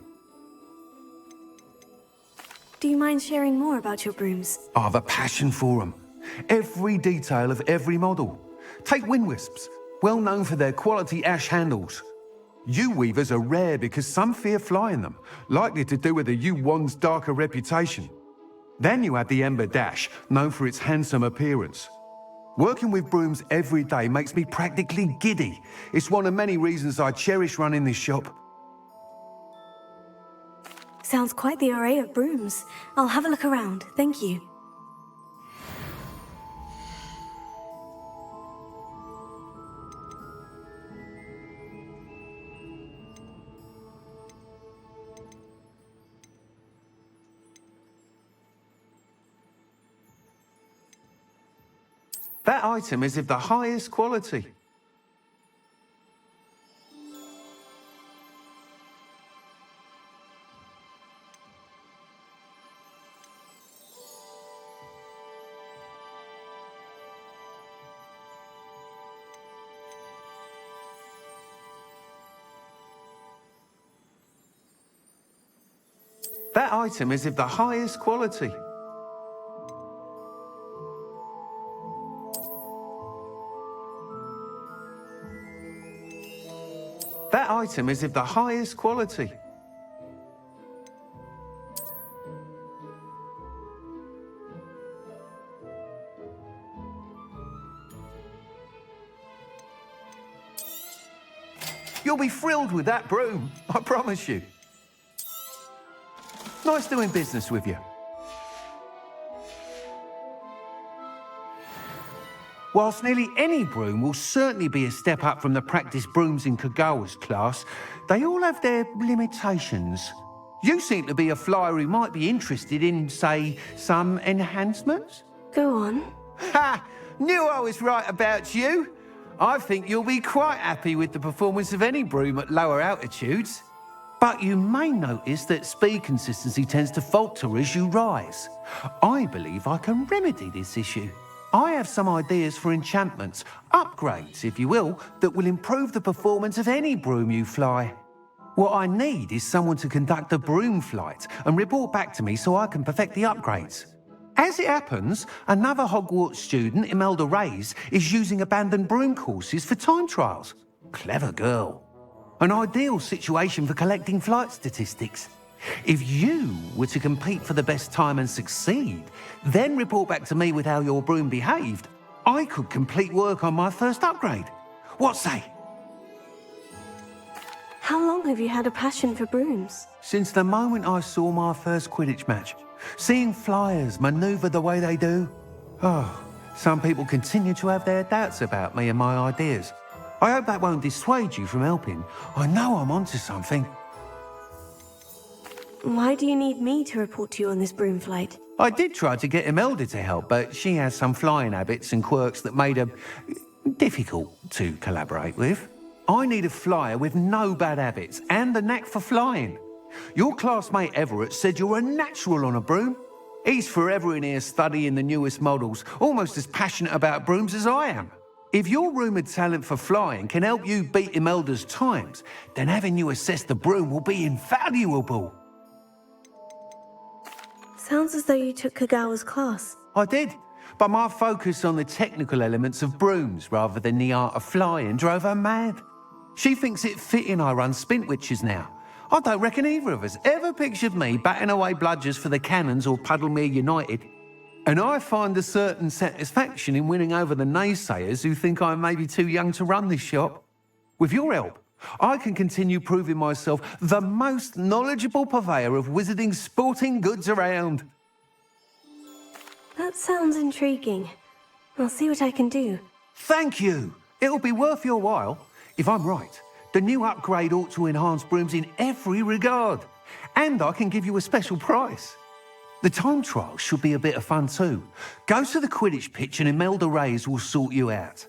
Do you mind sharing more about your brooms? I have a passion for them. Every detail of every model. Take Wind Wisps, well known for their quality ash handles. U-weavers are rare because some fear flying them, likely to do with the U-wand's darker reputation. Then you have the Ember Dash, known for its handsome appearance. Working with brooms every day makes me practically giddy. It's one of many reasons I cherish running this shop. Sounds quite the array of brooms. I'll have a look around, thank you. That item is of the highest quality. That item is of the highest quality. That item is of the highest quality. You'll be thrilled with that broom, I promise you. Nice doing business with you. Whilst nearly any broom will certainly be a step up from the practice brooms in Kagawa's class, they all have their limitations. You seem to be a flyer who might be interested in, say, some enhancements? Go on. Ha! Knew I was right about you. I think you'll be quite happy with the performance of any broom at lower altitudes. But you may notice that speed consistency tends to falter as you rise. I believe I can remedy this issue. I have some ideas for enchantments, upgrades, if you will, that will improve the performance of any broom you fly. What I need is someone to conduct a broom flight and report back to me so I can perfect the upgrades. As it happens, another Hogwarts student, Imelda Reyes, is using abandoned broom courses for time trials. Clever girl. An ideal situation for collecting flight statistics. If you were to compete for the best time and succeed, then report back to me with how your broom behaved, I could complete work on my first upgrade. What say? How long have you had a passion for brooms? Since the moment I saw my first Quidditch match. Seeing flyers manoeuvre the way they do. Oh, some people continue to have their doubts about me and my ideas. I hope that won't dissuade you from helping. I know I'm onto something. Why do you need me to report to you on this broom flight? I did try to get Imelda to help, but she has some flying habits and quirks that made her difficult to collaborate with. I need a flyer with no bad habits and the knack for flying. Your classmate Everett said you're a natural on a broom. He's forever in here studying the newest models, almost as passionate about brooms as I am. If your rumoured talent for flying can help you beat Imelda's times, then having you assess the broom will be invaluable. Sounds as though you took Kagawa's class. I did, but my focus on the technical elements of brooms rather than the art of flying drove her mad. She thinks it fitting I run Spintwitches now. I don't reckon either of us ever pictured me batting away bludgers for the Cannons or Puddlemere United. And I find a certain satisfaction in winning over the naysayers who think I'm maybe too young to run this shop. With your help, I can continue proving myself the most knowledgeable purveyor of wizarding sporting goods around. That sounds intriguing. I'll see what I can do. Thank you. It'll be worth your while. If I'm right, the new upgrade ought to enhance brooms in every regard. And I can give you a special price. The time trial should be a bit of fun too. Go to the Quidditch pitch and Imelda Reyes will sort you out.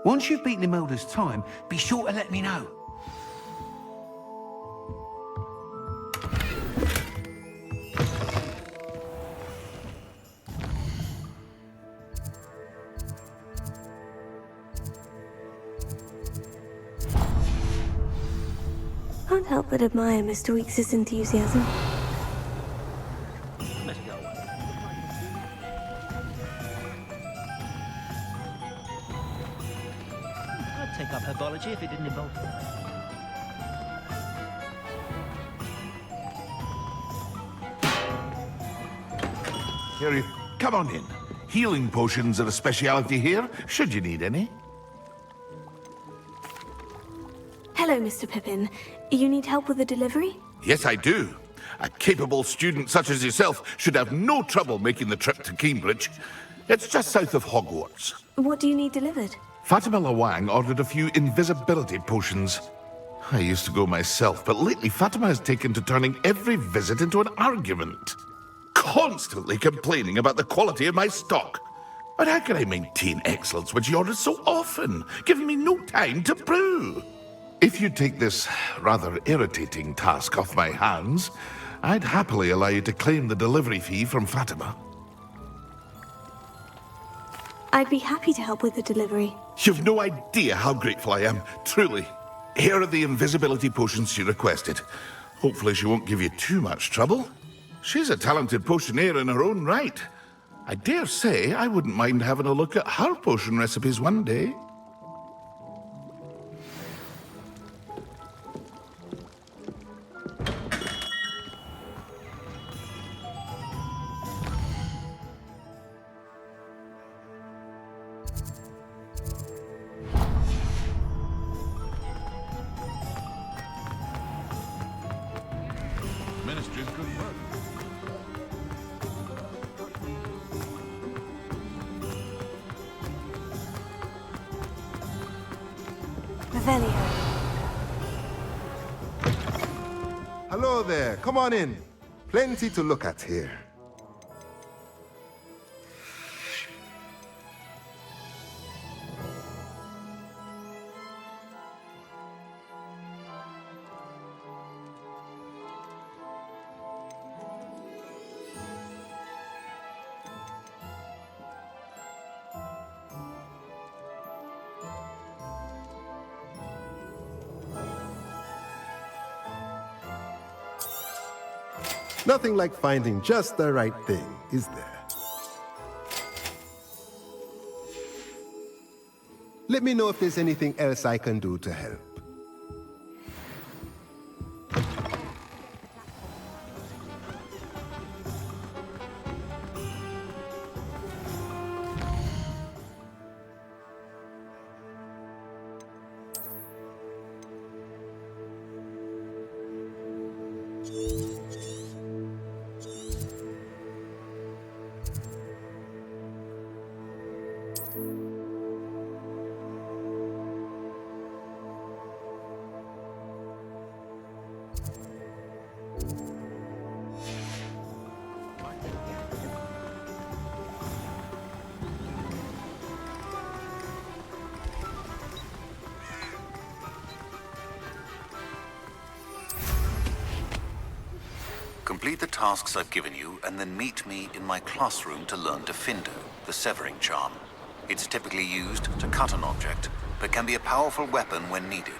Once you've beaten Imelda's time, be sure to let me know. Can't help but admire Mr. Weekes' enthusiasm. Let's go. I'd take up herbology if it didn't involve. Here, come on in. Healing potions are a speciality here, should you need any. Hello, Mr. Pippin. You need help with the delivery? Yes, I do. A capable student such as yourself should have no trouble making the trip to Cambridge. It's just south of Hogwarts. What do you need delivered? Fatima Lawang ordered a few invisibility potions. I used to go myself, but lately Fatima has taken to turning every visit into an argument. Constantly complaining about the quality of my stock. But how can I maintain excellence when she orders so often, giving me no time to brew? If you take this rather irritating task off my hands, I'd happily allow you to claim the delivery fee from Fatima. I'd be happy to help with the delivery. You've no idea how grateful I am, truly. Here are the invisibility potions she requested. Hopefully she won't give you too much trouble. She's a talented potioneer in her own right. I dare say I wouldn't mind having a look at her potion recipes one day. Ministry's good work. Revelio. Hello there, come on in. Plenty to look at here. Nothing like finding just the right thing, is there? Let me know if there's anything else I can do to help. Complete the tasks I've given you, and then meet me in my classroom to learn Diffindo, the severing charm. It's typically used to cut an object, but can be a powerful weapon when needed.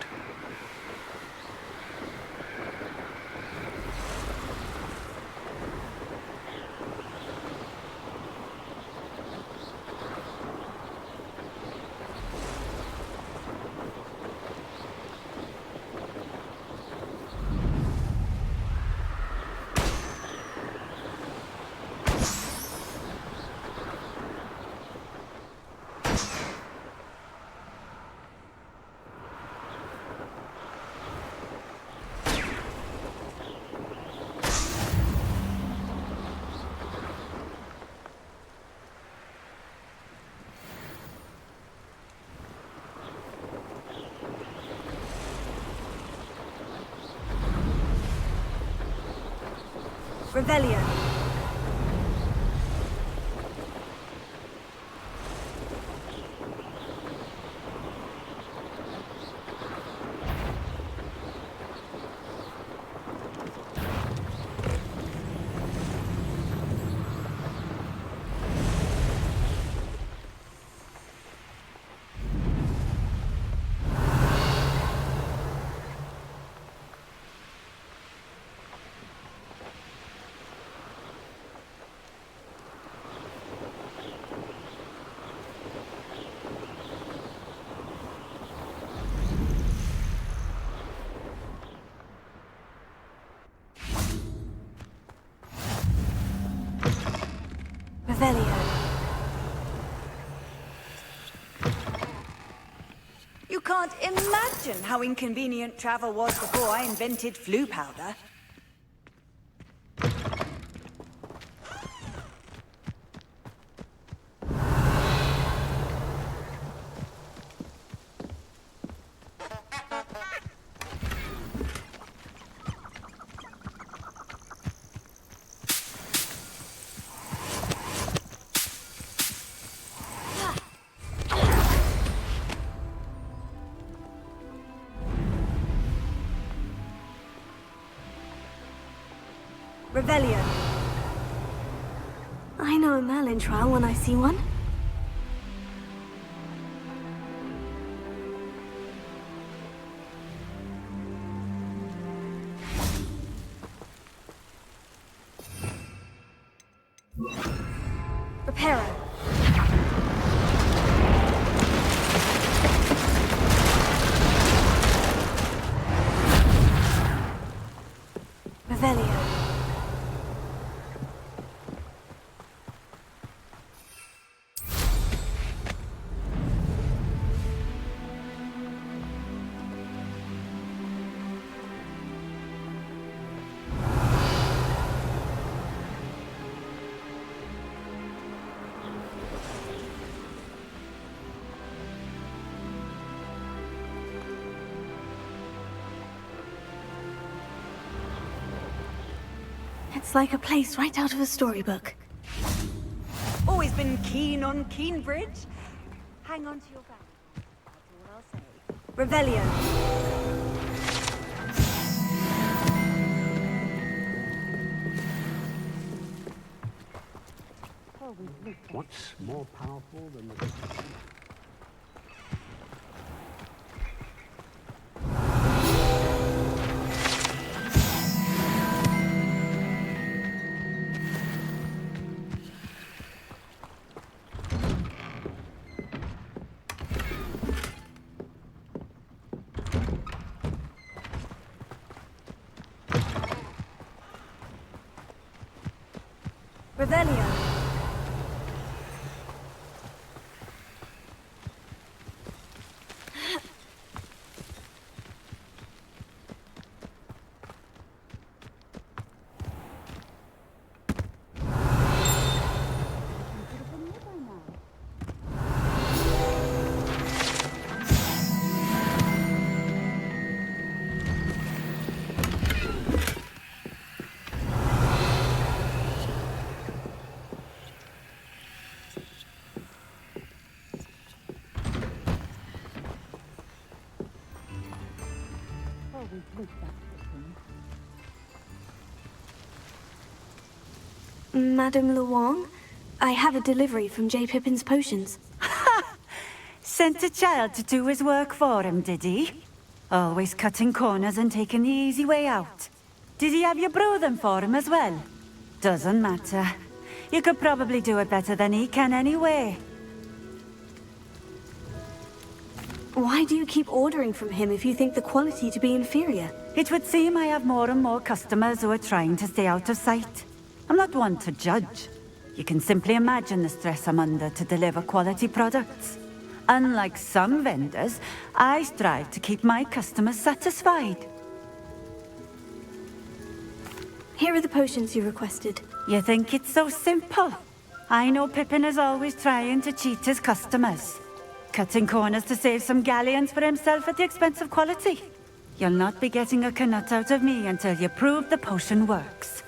Revelio. Revelio. You can't imagine how inconvenient travel was before I invented flu powder. Revelio. I know a Merlin trial when I see one. Reparo. Revelio. It's like a place right out of a storybook. Always been keen on Keenbridge. Hang on to your valuables, that's all I'll say. Revelio. What's more powerful than the... Revelio. Madame Luong? I have a delivery from J. Pippin's potions. Sent a child to do his work for him, did he? Always cutting corners and taking the easy way out. Did he have you brew them for him as well? Doesn't matter. You could probably do it better than he can anyway. Why do you keep ordering from him if you think the quality to be inferior? It would seem I have more and more customers who are trying to stay out of sight. I'm not one to judge. You can simply imagine the stress I'm under to deliver quality products. Unlike some vendors, I strive to keep my customers satisfied. Here are the potions you requested. You think it's so simple? I know Pippin is always trying to cheat his customers. Cutting corners to save some galleons for himself at the expense of quality. You'll not be getting a canut out of me until you prove the potion works.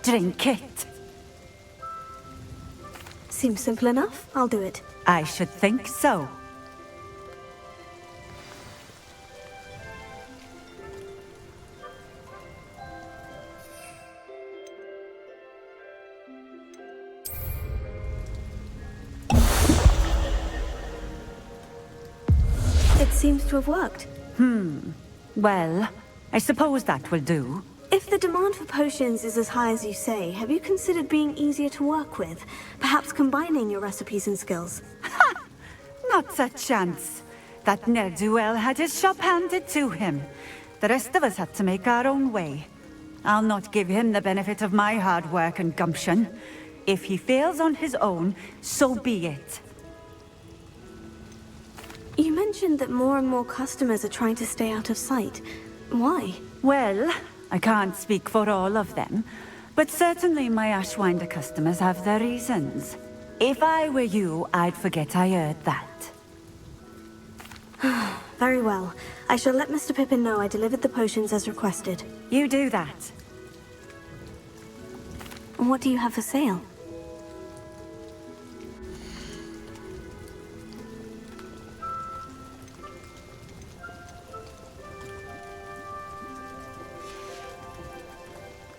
Drink it. Seems simple enough. I'll do it. I should think so. It seems to have worked. Well, I suppose that will do. If the demand for potions is as high as you say, have you considered being easier to work with? Perhaps combining your recipes and skills? Not a chance. That ne'er-do-well had his shop handed to him. The rest of us had to make our own way. I'll not give him the benefit of my hard work and gumption. If he fails on his own, so be it. You mentioned that more and more customers are trying to stay out of sight. Why? Well, I can't speak for all of them, but certainly my Ashwinder customers have their reasons. If I were you, I'd forget I heard that. Very well. I shall let Mr. Pippin know I delivered the potions as requested. You do that. What do you have for sale?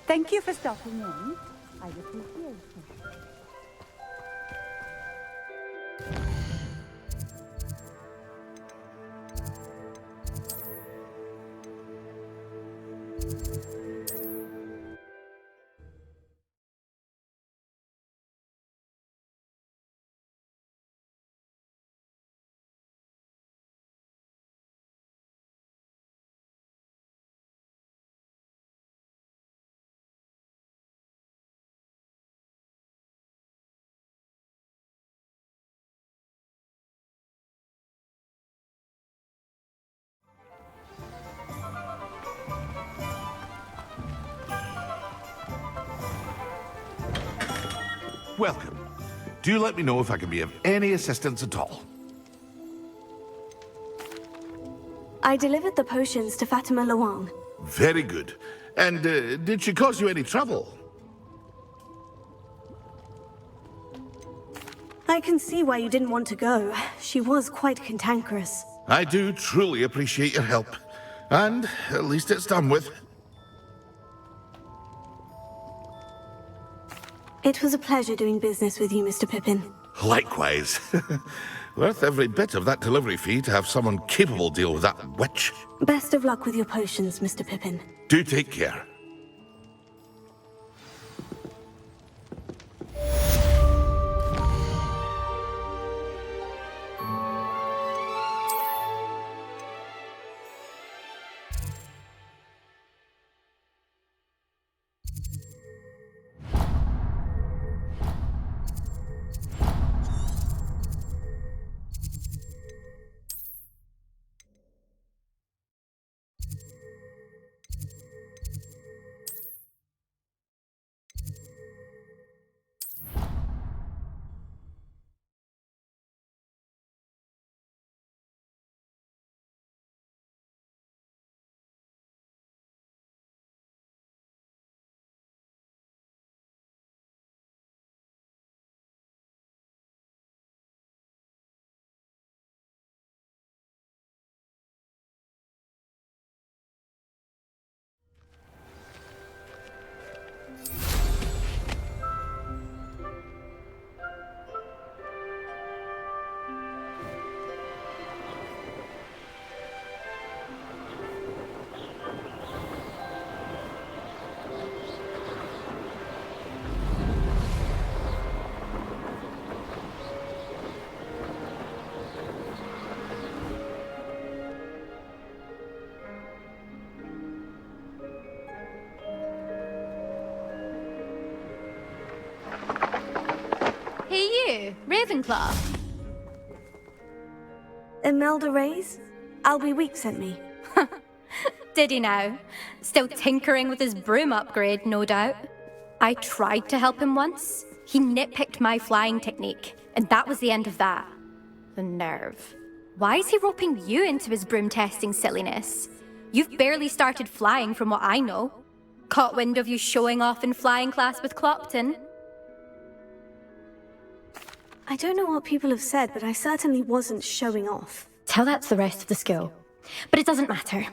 Thank you for stopping in. I appreciate it. Welcome. Do let me know if I can be of any assistance at all. I delivered the potions to Fatima Luong. Very good. And did she cause you any trouble? I can see why you didn't want to go. She was quite cantankerous. I do truly appreciate your help. And at least it's done with. It was a pleasure doing business with you, Mr. Pippin. Likewise. Worth every bit of that delivery fee to have someone capable deal with that witch. Best of luck with your potions, Mr. Pippin. Do take care. you, Ravenclaw? Imelda Reyes? Albie Week sent me. Did he now? Still tinkering with his broom upgrade, no doubt. I tried to help him once. He nitpicked my flying technique, and that was the end of that. The nerve. Why is he roping you into his broom testing silliness? You've barely started flying from what I know. Caught wind of you showing off in flying class with Clopton. I don't know what people have said, but I certainly wasn't showing off. Tell that to the rest of the school. But it doesn't matter.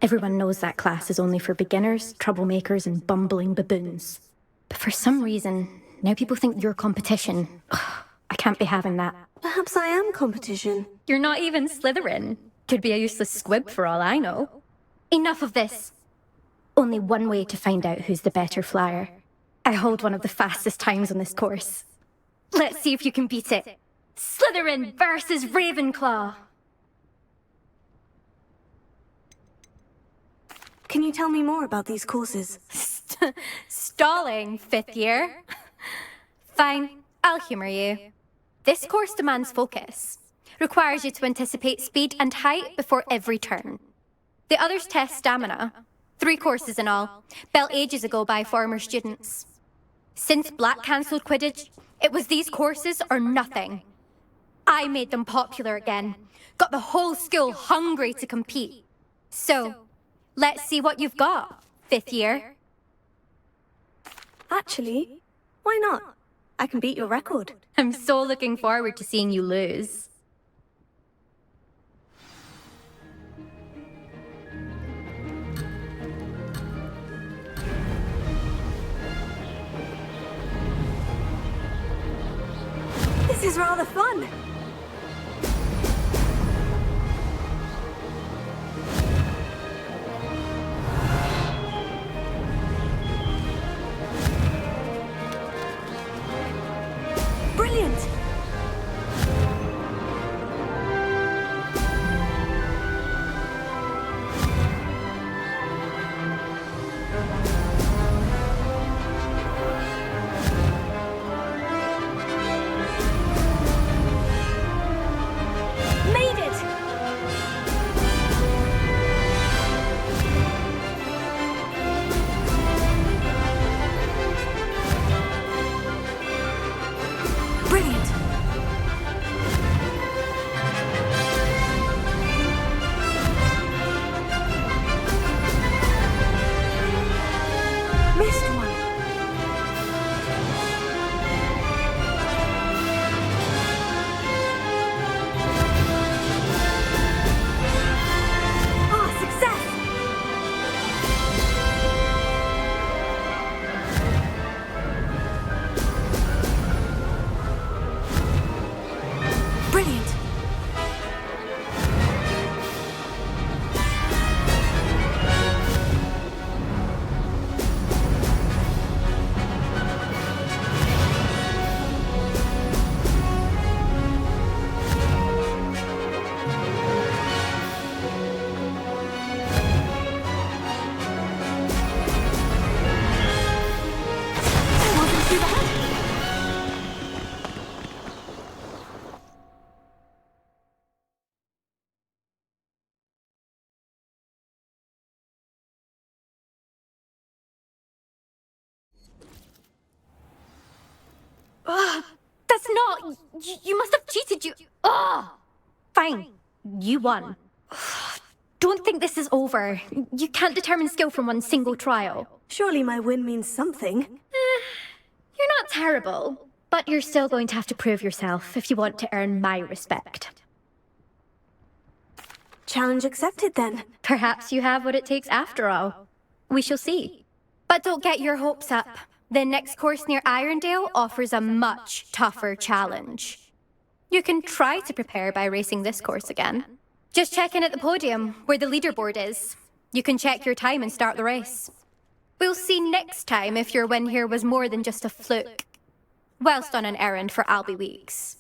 Everyone knows that class is only for beginners, troublemakers, and bumbling baboons. But for some reason, now people think you're competition. Ugh, I can't be having that. Perhaps I am competition. You're not even Slytherin. Could be a useless squib for all I know. Enough of this. Only one way to find out who's the better flyer. I hold one of the fastest times on this course. Let's see if you can beat it. Slytherin versus Ravenclaw. Can you tell me more about these courses? Stalling, 5th year. Fine, I'll humor you. This course demands focus. Requires you to anticipate speed and height before every turn. The others test stamina. 3 courses in all, built ages ago by former students. Since Black cancelled Quidditch, it was these courses or nothing. I made them popular again. Got the whole school hungry to compete. So, let's see what you've got, 5th year. Actually, why not? I can beat your record. I'm so looking forward to seeing you lose. This is rather fun. Brilliant! Made it! Brilliant! Missed one. Ah, success! Brilliant! Wasn't too bad. Ugh, that's not... You must have cheated, you... Ugh! Fine, you won. Don't think this is over. You can't determine skill from one single trial. Surely my win means something. You're not terrible, but you're still going to have to prove yourself if you want to earn my respect. Challenge accepted then. Perhaps you have what it takes after all. We shall see. But don't get your hopes up. The next course near Irondale offers a much tougher challenge. You can try to prepare by racing this course again. Just check in at the podium, where the leaderboard is. You can check your time and start the race. We'll see next time if your win here was more than just a fluke. Whilst on an errand for Albie Weeks.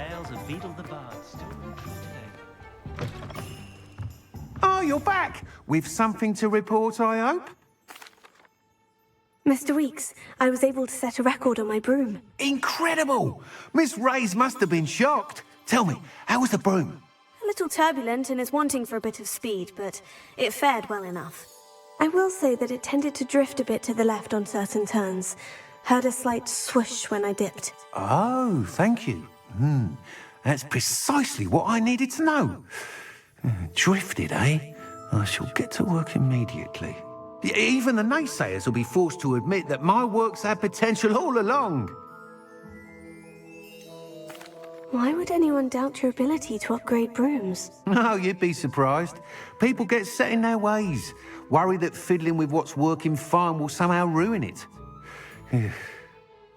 tales of Beetle the Bard still ring true today. Oh, you're back! With something to report, I hope? Mr. Weeks, I was able to set a record on my broom. Incredible! Miss Reyes must have been shocked. Tell me, how was the broom? A little turbulent and is wanting for a bit of speed, but it fared well enough. I will say that it tended to drift a bit to the left on certain turns. Heard a slight swoosh when I dipped. Oh, thank you. That's precisely what I needed to know. Drifted, eh? I shall get to work immediately. Even the naysayers will be forced to admit that my work's had potential all along. Why would anyone doubt your ability to upgrade brooms? No, you'd be surprised. People get set in their ways, worry that fiddling with what's working fine will somehow ruin it.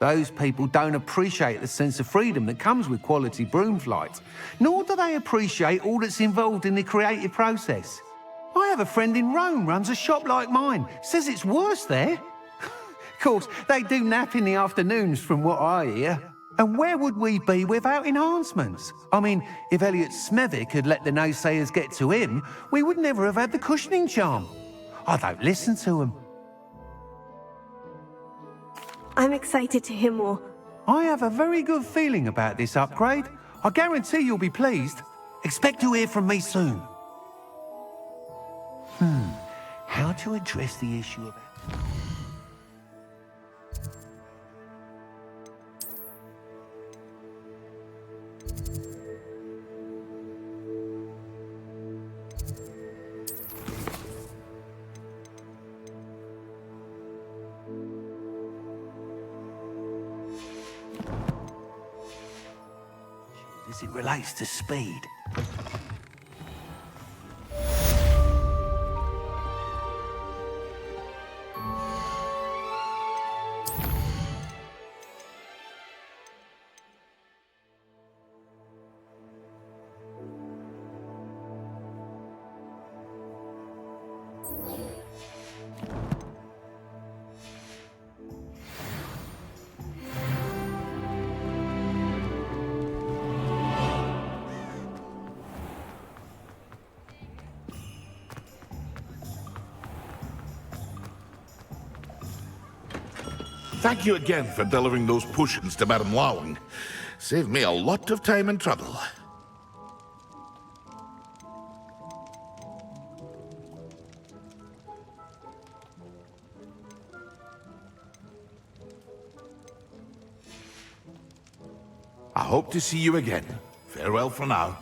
Those people don't appreciate the sense of freedom that comes with quality broom flight, nor do they appreciate all that's involved in the creative process. I have a friend in Rome runs a shop like mine, says it's worse there. Of course, they do nap in the afternoons from what I hear. And where would we be without enhancements? I mean, if Elliot Smethwick had let the naysayers get to him, we would never have had the cushioning charm. I don't listen to him. I'm excited to hear more. I have a very good feeling about this upgrade. I guarantee you'll be pleased. Expect to hear from me soon. How to address the issue about... As it relates to speed. Thank you again for delivering those potions to Madame Lowing. Saved me a lot of time and trouble. I hope to see you again. Farewell for now.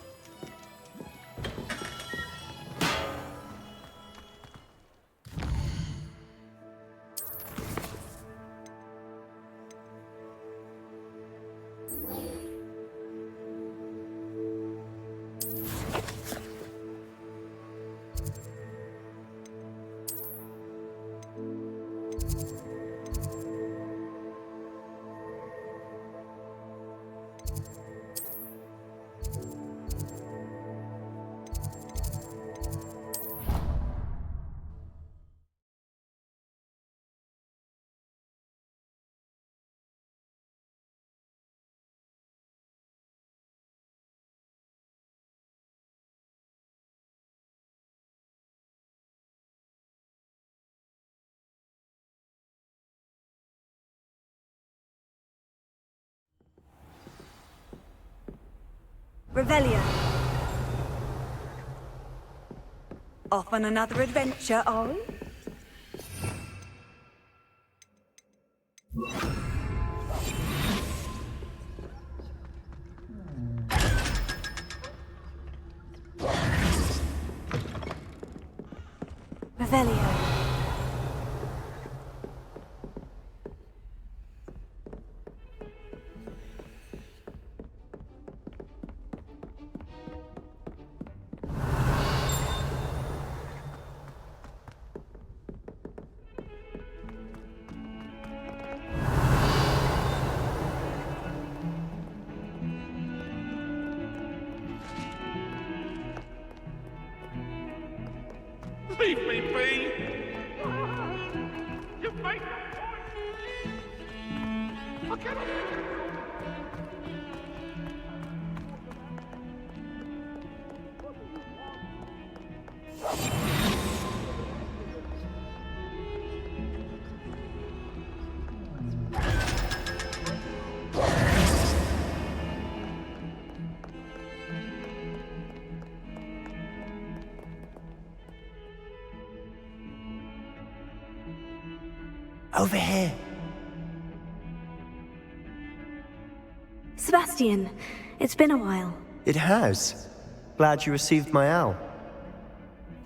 Revelio. Off on another adventure, are we? Revelio. Leave me be! You make I cannot... Over here. Sebastian, it's been a while. It has. Glad you received my owl.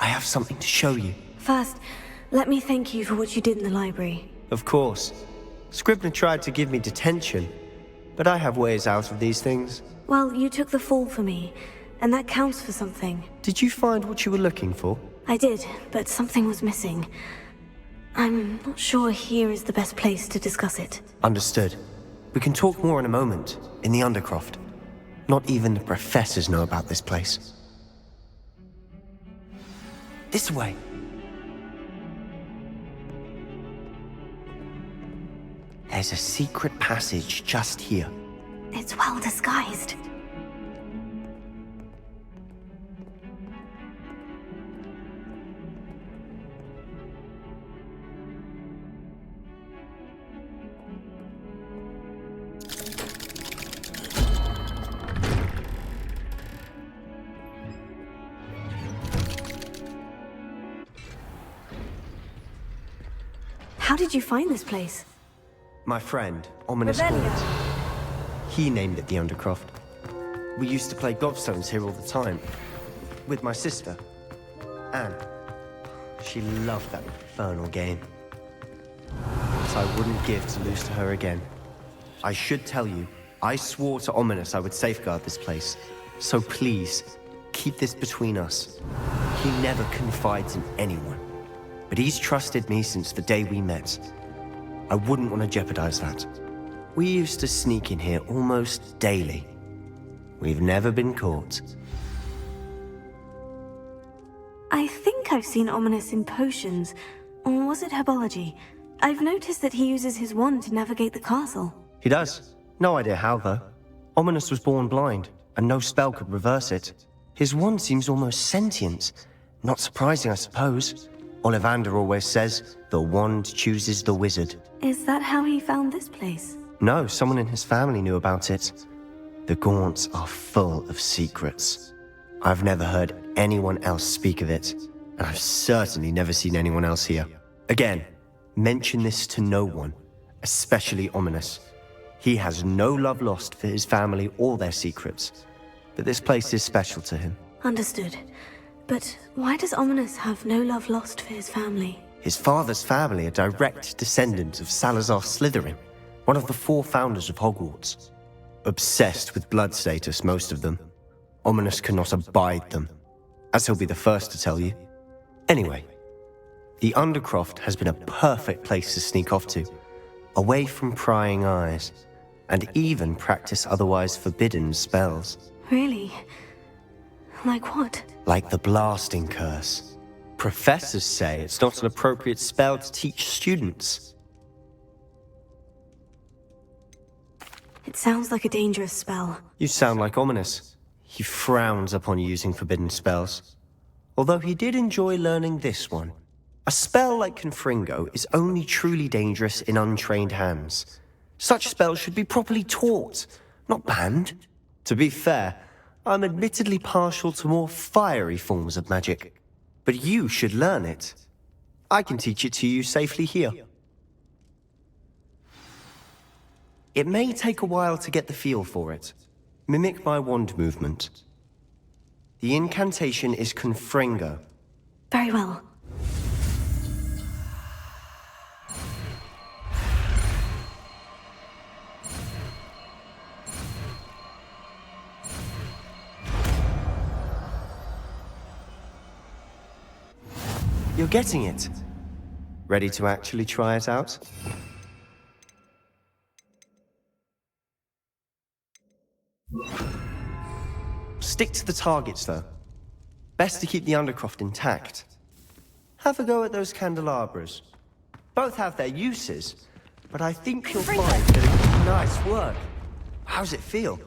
I have something to show you. First, let me thank you for what you did in the library. Of course. Scribner tried to give me detention, but I have ways out of these things. Well, you took the fall for me, and that counts for something. Did you find what you were looking for? I did, but something was missing. I'm not sure here is the best place to discuss it. Understood. We can talk more in a moment, in the Undercroft. Not even the professors know about this place. This way. There's a secret passage just here. It's well disguised. How did you find this place? My friend, Ominous Gaunt. He named it the Undercroft. We used to play gobstones here all the time. With my sister, Anne. She loved that infernal game. But I wouldn't give to lose to her again. I should tell you, I swore to Ominous I would safeguard this place. So please, keep this between us. He never confides in anyone. But he's trusted me since the day we met. I wouldn't want to jeopardize that. We used to sneak in here almost daily. We've never been caught. I think I've seen Ominous in potions. Or was it herbology? I've noticed that he uses his wand to navigate the castle. He does. No idea how, though. Ominous was born blind, and no spell could reverse it. His wand seems almost sentient. Not surprising, I suppose. Ollivander always says, the wand chooses the wizard. Is that how he found this place? No, someone in his family knew about it. The Gaunts are full of secrets. I've never heard anyone else speak of it, and I've certainly never seen anyone else here. Again, mention this to no one, especially Ominous. He has no love lost for his family or their secrets, but this place is special to him. Understood. But why does Ominous have no love lost for his family? His father's family are direct descendants of Salazar Slytherin, one of the 4 founders of Hogwarts. Obsessed with blood status, most of them. Ominous cannot abide them, as he'll be the first to tell you. Anyway, the Undercroft has been a perfect place to sneak off to, away from prying eyes, and even practice otherwise forbidden spells. Really? Like what? Like the blasting curse. Professors say it's not an appropriate spell to teach students. It sounds like a dangerous spell. You sound like Ominous. He frowns upon using forbidden spells. Although he did enjoy learning this one. A spell like Confringo is only truly dangerous in untrained hands. Such spells should be properly taught, not banned. To be fair, I'm admittedly partial to more fiery forms of magic. But you should learn it. I can teach it to you safely here. It may take a while to get the feel for it. Mimic my wand movement. The incantation is Confringo. Very well. You're getting it. Ready to actually try it out? Stick to the targets, though. Best to keep the Undercroft intact. Have a go at those candelabras. Both have their uses, but I think you'll find that it's nice work. How's it feel?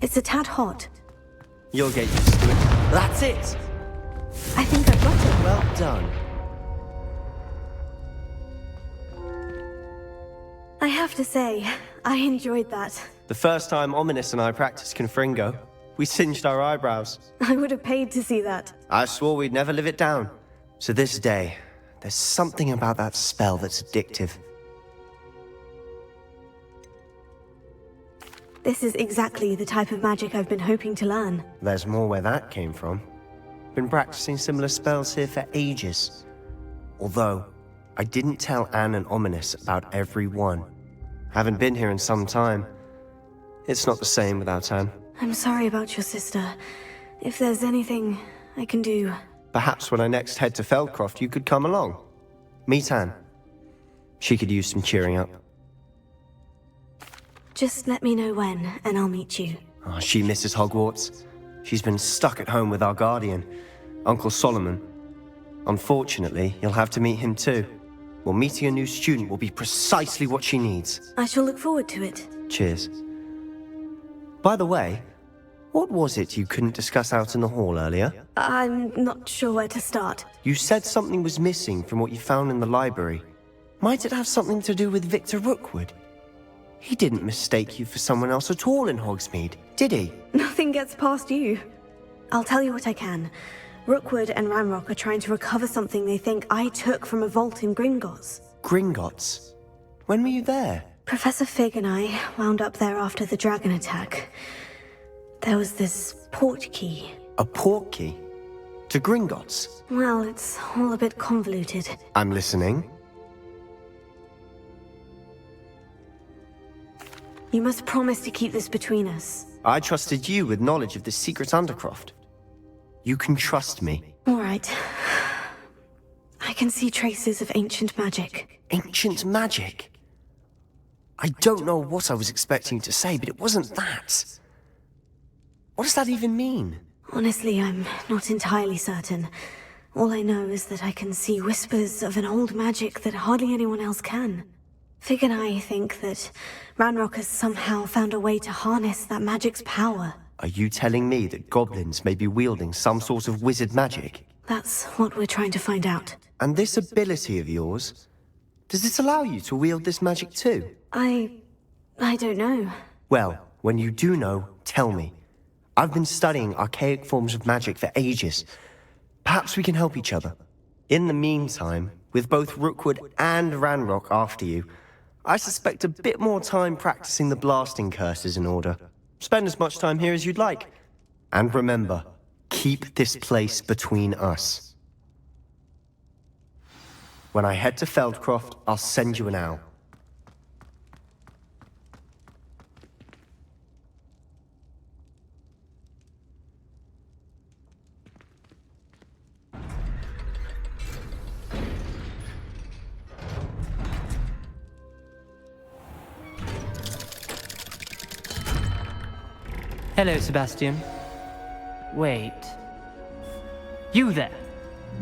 It's a tad hot. You'll get used to it. That's it! I think I've got it. Well done. I have to say, I enjoyed that. The first time Ominous and I practiced Confringo, we singed our eyebrows. I would have paid to see that. I swore we'd never live it down. To this day, there's something about that spell that's addictive. This is exactly the type of magic I've been hoping to learn. There's more where that came from. Been practicing similar spells here for ages. Although, I didn't tell Anne and Ominous about every one. Haven't been here in some time. It's not the same without Anne. I'm sorry about your sister. If there's anything I can do... Perhaps when I next head to Feldcroft, you could come along. Meet Anne. She could use some cheering up. Just let me know when, and I'll meet you. Oh, she misses Hogwarts. She's been stuck at home with our guardian, Uncle Solomon. Unfortunately, you'll have to meet him too. Well, meeting a new student will be precisely what she needs. I shall look forward to it. Cheers. By the way, what was it you couldn't discuss out in the hall earlier? I'm not sure where to start. You said something was missing from what you found in the library. Might it have something to do with Victor Rookwood? He didn't mistake you for someone else at all in Hogsmeade, did he? Nothing gets past you. I'll tell you what I can. Rookwood and Ranrock are trying to recover something they think I took from a vault in Gringotts. Gringotts? When were you there? Professor Fig and I wound up there after the dragon attack. There was this port key. A port key? To Gringotts? Well, it's all a bit convoluted. I'm listening. You must promise to keep this between us. I trusted you with knowledge of the secret Undercroft. You can trust me. All right. I can see traces of ancient magic. Ancient magic? I don't know what I was expecting you to say, but it wasn't that. What does that even mean? Honestly, I'm not entirely certain. All I know is that I can see whispers of an old magic that hardly anyone else can. Fig and I think that Ranrock has somehow found a way to harness that magic's power. Are you telling me that goblins may be wielding some sort of wizard magic? That's what we're trying to find out. And this ability of yours, does it allow you to wield this magic too? I don't know. Well, when you do know, tell me. I've been studying archaic forms of magic for ages. Perhaps we can help each other. In the meantime, with both Rookwood and Ranrock after you, I suspect a bit more time practicing the blasting curse is in order. Spend as much time here as you'd like. And remember, keep this place between us. When I head to Feldcroft, I'll send you an owl. Hello, Sebastian. Wait. You there?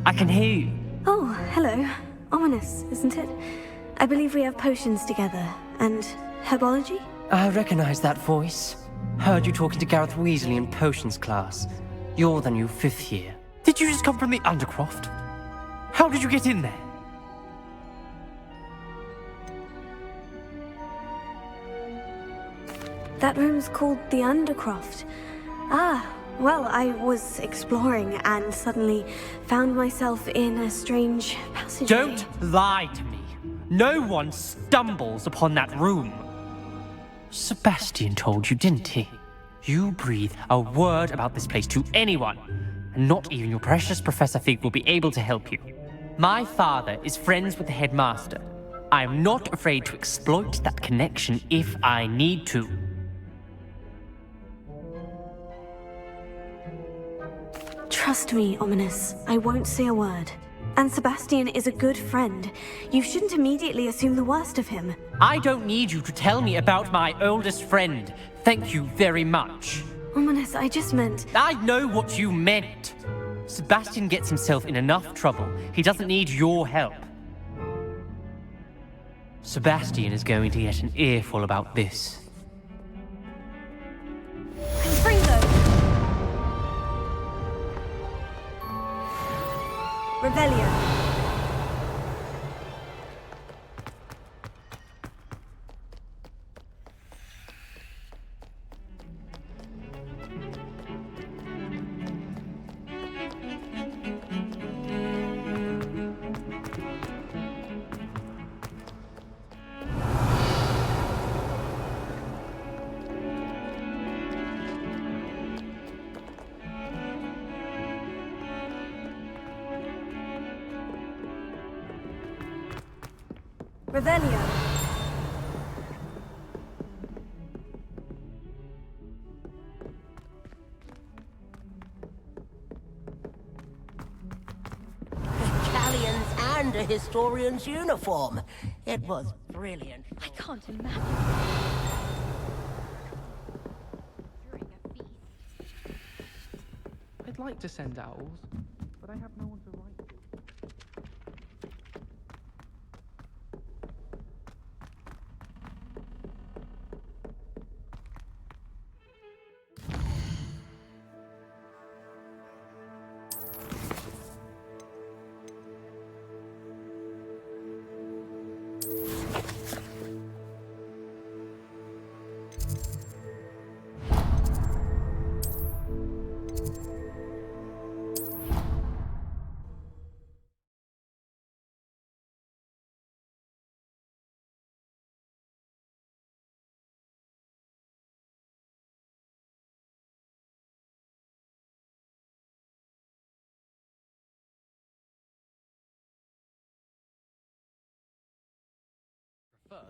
I can hear you. Oh, hello. Ominous, isn't it? I believe we have potions together. And herbology? I recognize that voice. Heard you talking to Gareth Weasley in potions class. You're the new 5th year. Did you just come from the Undercroft? How did you get in there? That room's called the Undercroft. Ah, well, I was exploring and suddenly found myself in a strange passageway. Don't lie to me. No one stumbles upon that room. Sebastian told you, didn't he? You breathe a word about this place to anyone, and not even your precious Professor Fig will be able to help you. My father is friends with the headmaster. I am not afraid to exploit that connection if I need to. Trust me, Ominous. I won't say a word. And Sebastian is a good friend. You shouldn't immediately assume the worst of him. I don't need you to tell me about my oldest friend. Thank you very much. Ominous, I just meant... I know what you meant. Sebastian gets himself in enough trouble. He doesn't need your help. Sebastian is going to get an earful about this. Confringo! Revelio. Revelio. Galleons and a historian's uniform. It was brilliant. I can't imagine. I'd like to send owls, but I have no one to write to.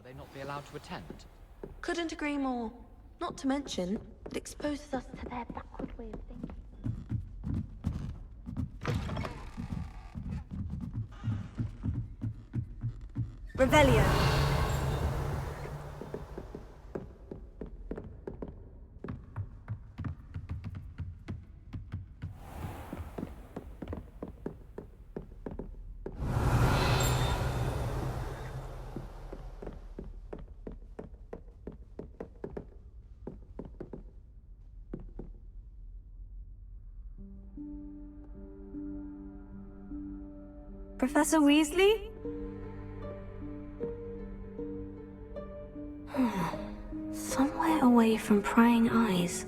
They not be allowed to attend. Couldn't agree more. Not to mention, it exposes us to their backward way of thinking. Revelio. Professor Weasley? Somewhere away from prying eyes.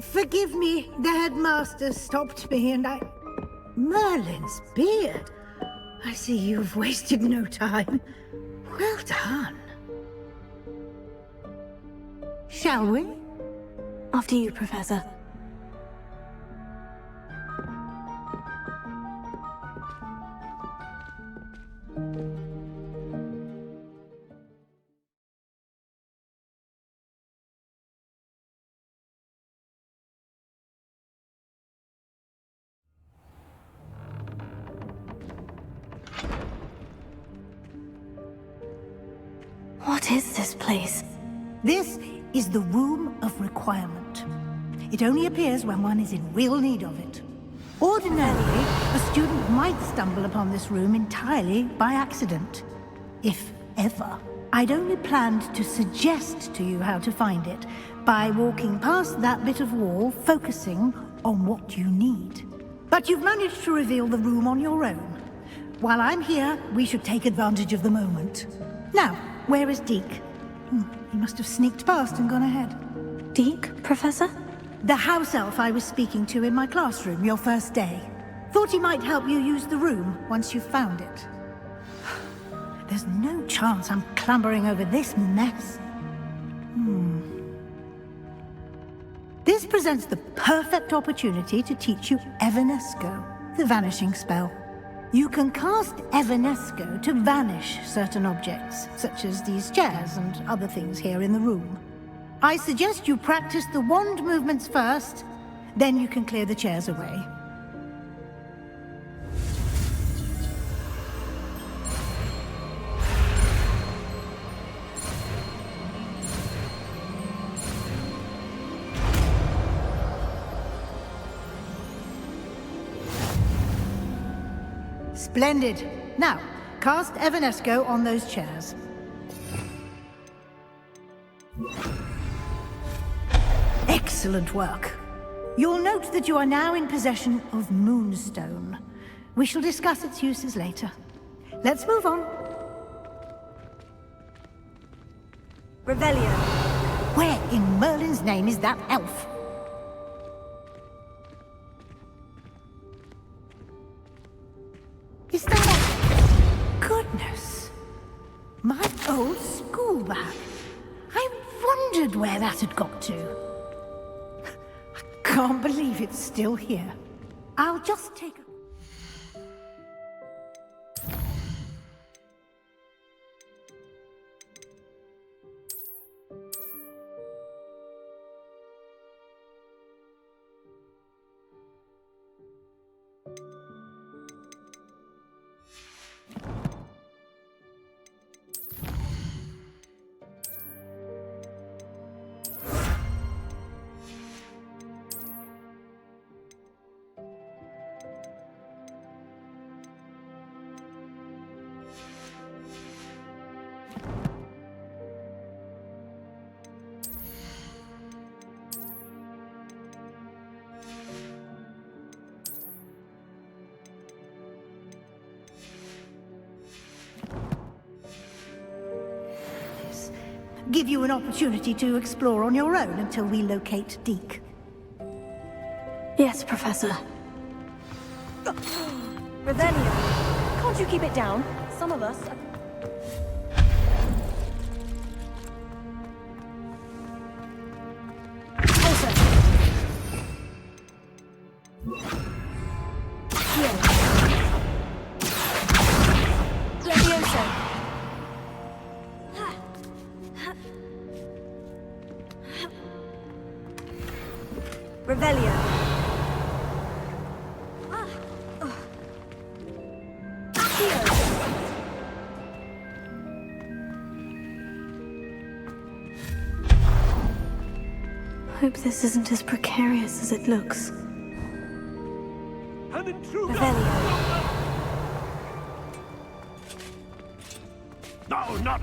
Forgive me, the headmaster stopped me and I... Merlin's beard. I see you've wasted no time. Well done. Shall we? After you, Professor. What is this place? This is the Room of Requirement. It only appears when one is in real need of it. Ordinarily, a student might stumble upon this room entirely by accident. If ever. I'd only planned to suggest to you how to find it by walking past that bit of wall, focusing on what you need. But you've managed to reveal the room on your own. While I'm here, we should take advantage of the moment. Now, where is Deke? He must have sneaked past and gone ahead. Deke, Professor? The house elf I was speaking to in my classroom your first day. Thought he might help you use the room once you've found it. There's no chance I'm clambering over this mess. This presents the perfect opportunity to teach you Evanesco, the vanishing spell. You can cast Evanesco to vanish certain objects, such as these chairs and other things here in the room. I suggest you practice the wand movements first, then you can clear the chairs away. Splendid. Now, cast Evanesco on those chairs. Excellent work. You'll note that you are now in possession of Moonstone. We shall discuss its uses later. Let's move on. Revelio. Where in Merlin's name is that elf? My old school bag. I wondered where that had got to. I can't believe it's still here. I'll just take a... Give you an opportunity to explore on your own until we locate Deke. Yes, Professor. Revelio, can't you keep it down? Some of us... Revelio. Hope this isn't as precarious as it looks. An intruder! No, not...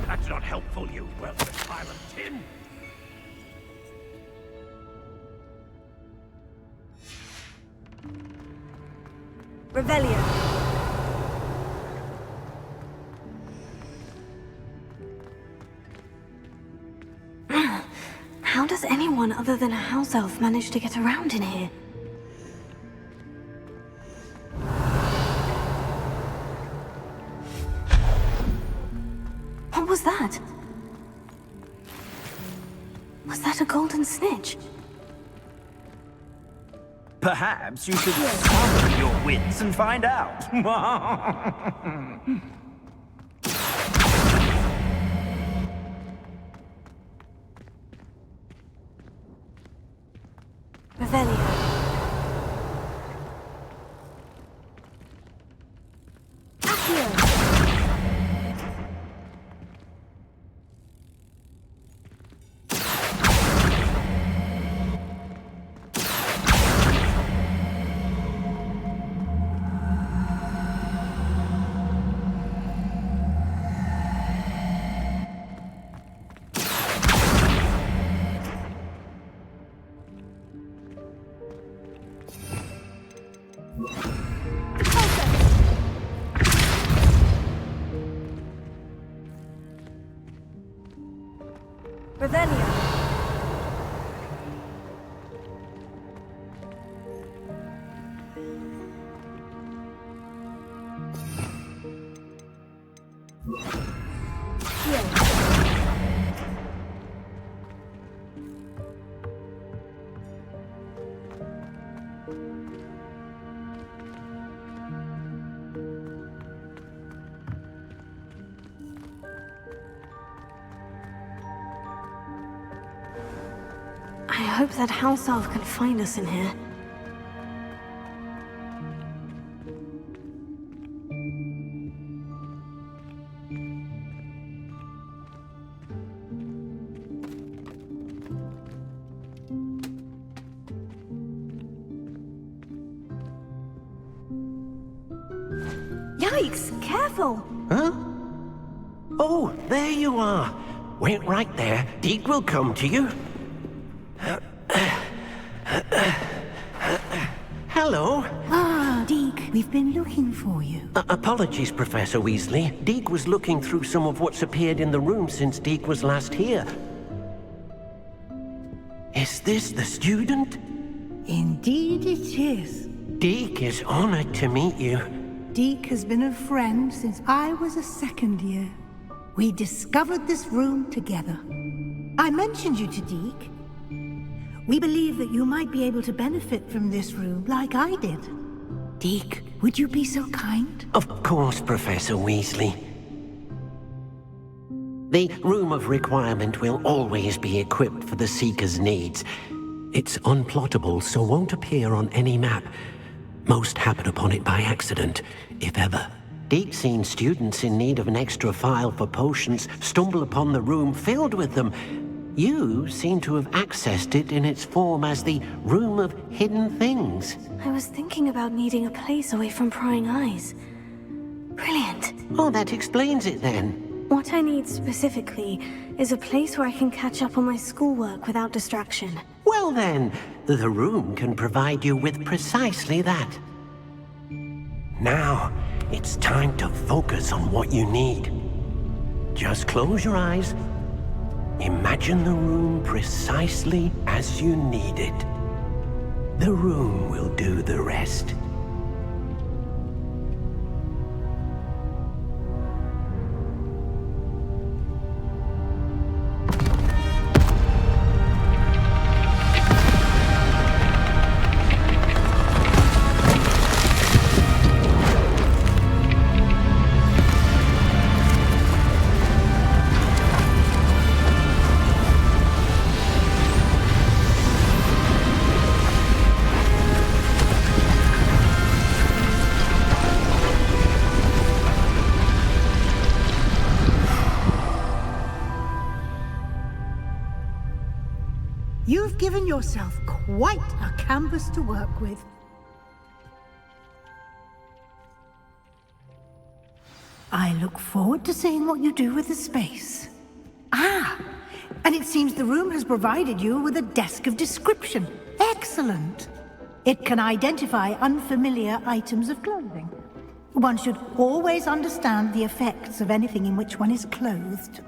That's not helpful, you worthless pile of tin. Revelio. How does anyone other than a house elf manage to get around in here? What was that? Was that a golden snitch? Perhaps you should summon your wits and find out. Revelio. Revelio. I hope that house elf can find us in here. Yikes! Careful! Huh? Oh, there you are. Wait right there. Deke will come to you. Hello. Ah, Deke, we've been looking for you. Apologies, Professor Weasley. Deke was looking through some of what's appeared in the room since Deke was last here. Is this the student? Indeed it is. Deke is honored to meet you. Deke has been a friend since I was a second year. We discovered this room together. I mentioned you to Deke. We believe that you might be able to benefit from this room like I did. Deke, would you be so kind? Of course, Professor Weasley. The Room of Requirement will always be equipped for the Seeker's needs. It's unplottable, so won't appear on any map. Most happen upon it by accident, if ever. Deke's seen students in need of an extra file for potions stumble upon the room filled with them. You seem to have accessed it in its form as the Room of Hidden Things. I was thinking about needing a place away from prying eyes. Brilliant. Oh, that explains it then. What I need specifically is a place where I can catch up on my schoolwork without distraction. Well then, the room can provide you with precisely that. Now, it's time to focus on what you need. Just close your eyes. Imagine the room precisely as you need it. The room will do the rest. You've given yourself quite a canvas to work with. I look forward to seeing what you do with the space. Ah, and it seems the room has provided you with a desk of description. Excellent. It can identify unfamiliar items of clothing. One should always understand the effects of anything in which one is clothed.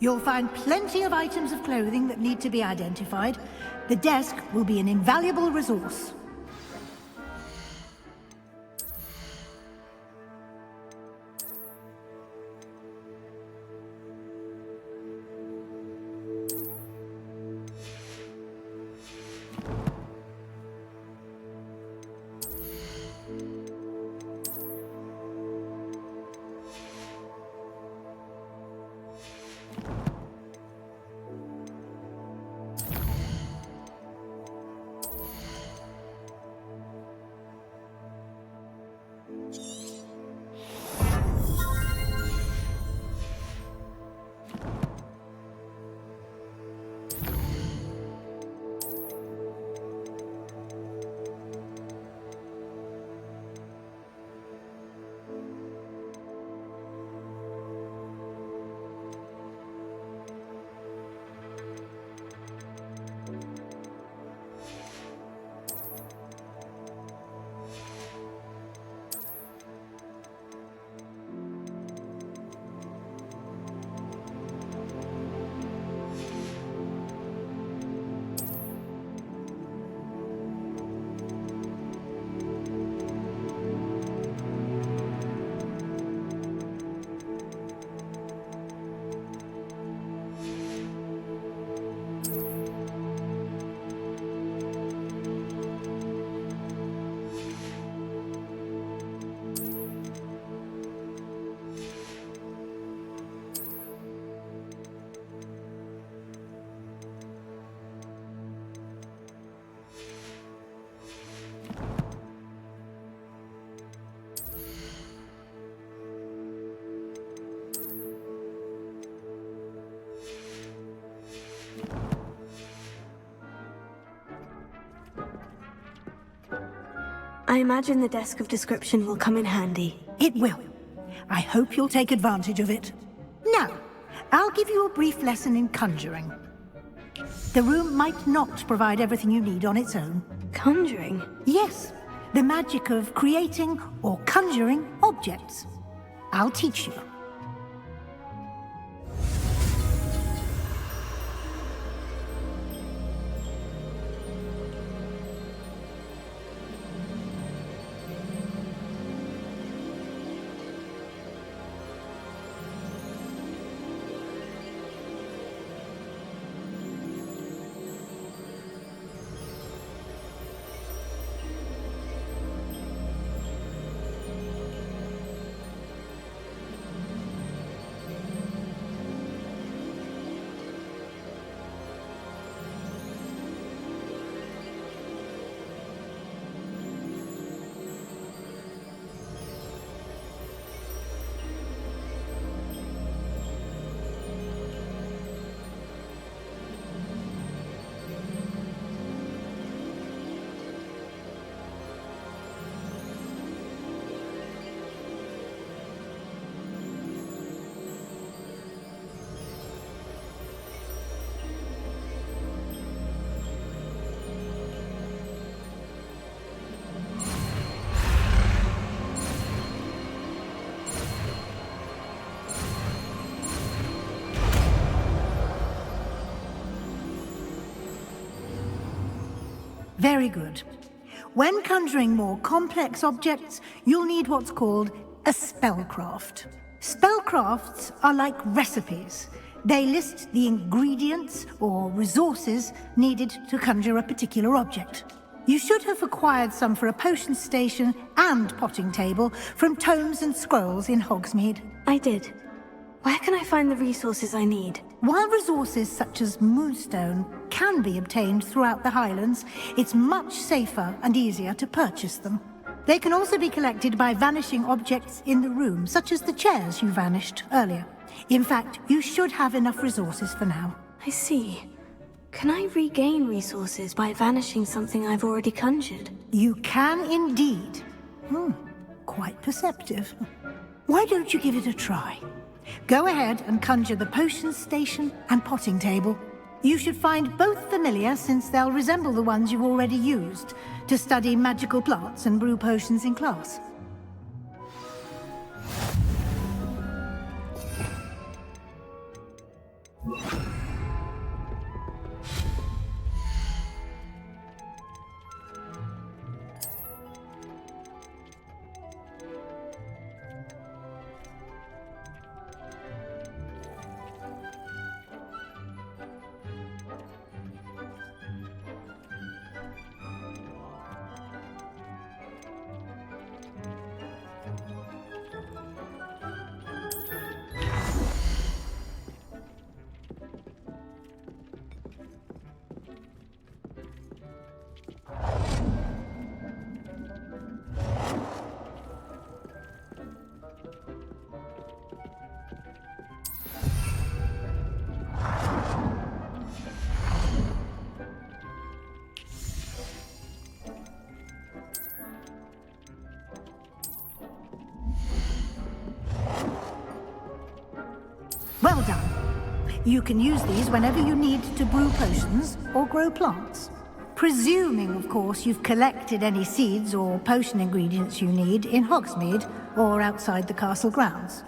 You'll find plenty of items of clothing that need to be identified. The desk will be an invaluable resource. I imagine the desk of description will come in handy. It will. I hope you'll take advantage of it. Now, I'll give you a brief lesson in conjuring. The room might not provide everything you need on its own. Conjuring? Yes, the magic of creating or conjuring objects. I'll teach you. Very good. When conjuring more complex objects, you'll need what's called a spellcraft. Spellcrafts are like recipes. They list the ingredients or resources needed to conjure a particular object. You should have acquired some for a potion station and potting table from tomes and scrolls in Hogsmeade. I did. Where can I find the resources I need? While resources such as moonstone can be obtained throughout the Highlands, it's much safer and easier to purchase them. They can also be collected by vanishing objects in the room, such as the chairs you vanished earlier. In fact, you should have enough resources for now. I see. Can I regain resources by vanishing something I've already conjured? You can indeed. Quite perceptive. Why don't you give it a try? Go ahead and conjure the potion station and potting table. You should find both familiar, since they'll resemble the ones you've already used to study magical plants and brew potions in class. Well done. You can use these whenever you need to brew potions or grow plants. Presuming, of course, you've collected any seeds or potion ingredients you need in Hogsmeade or outside the castle grounds.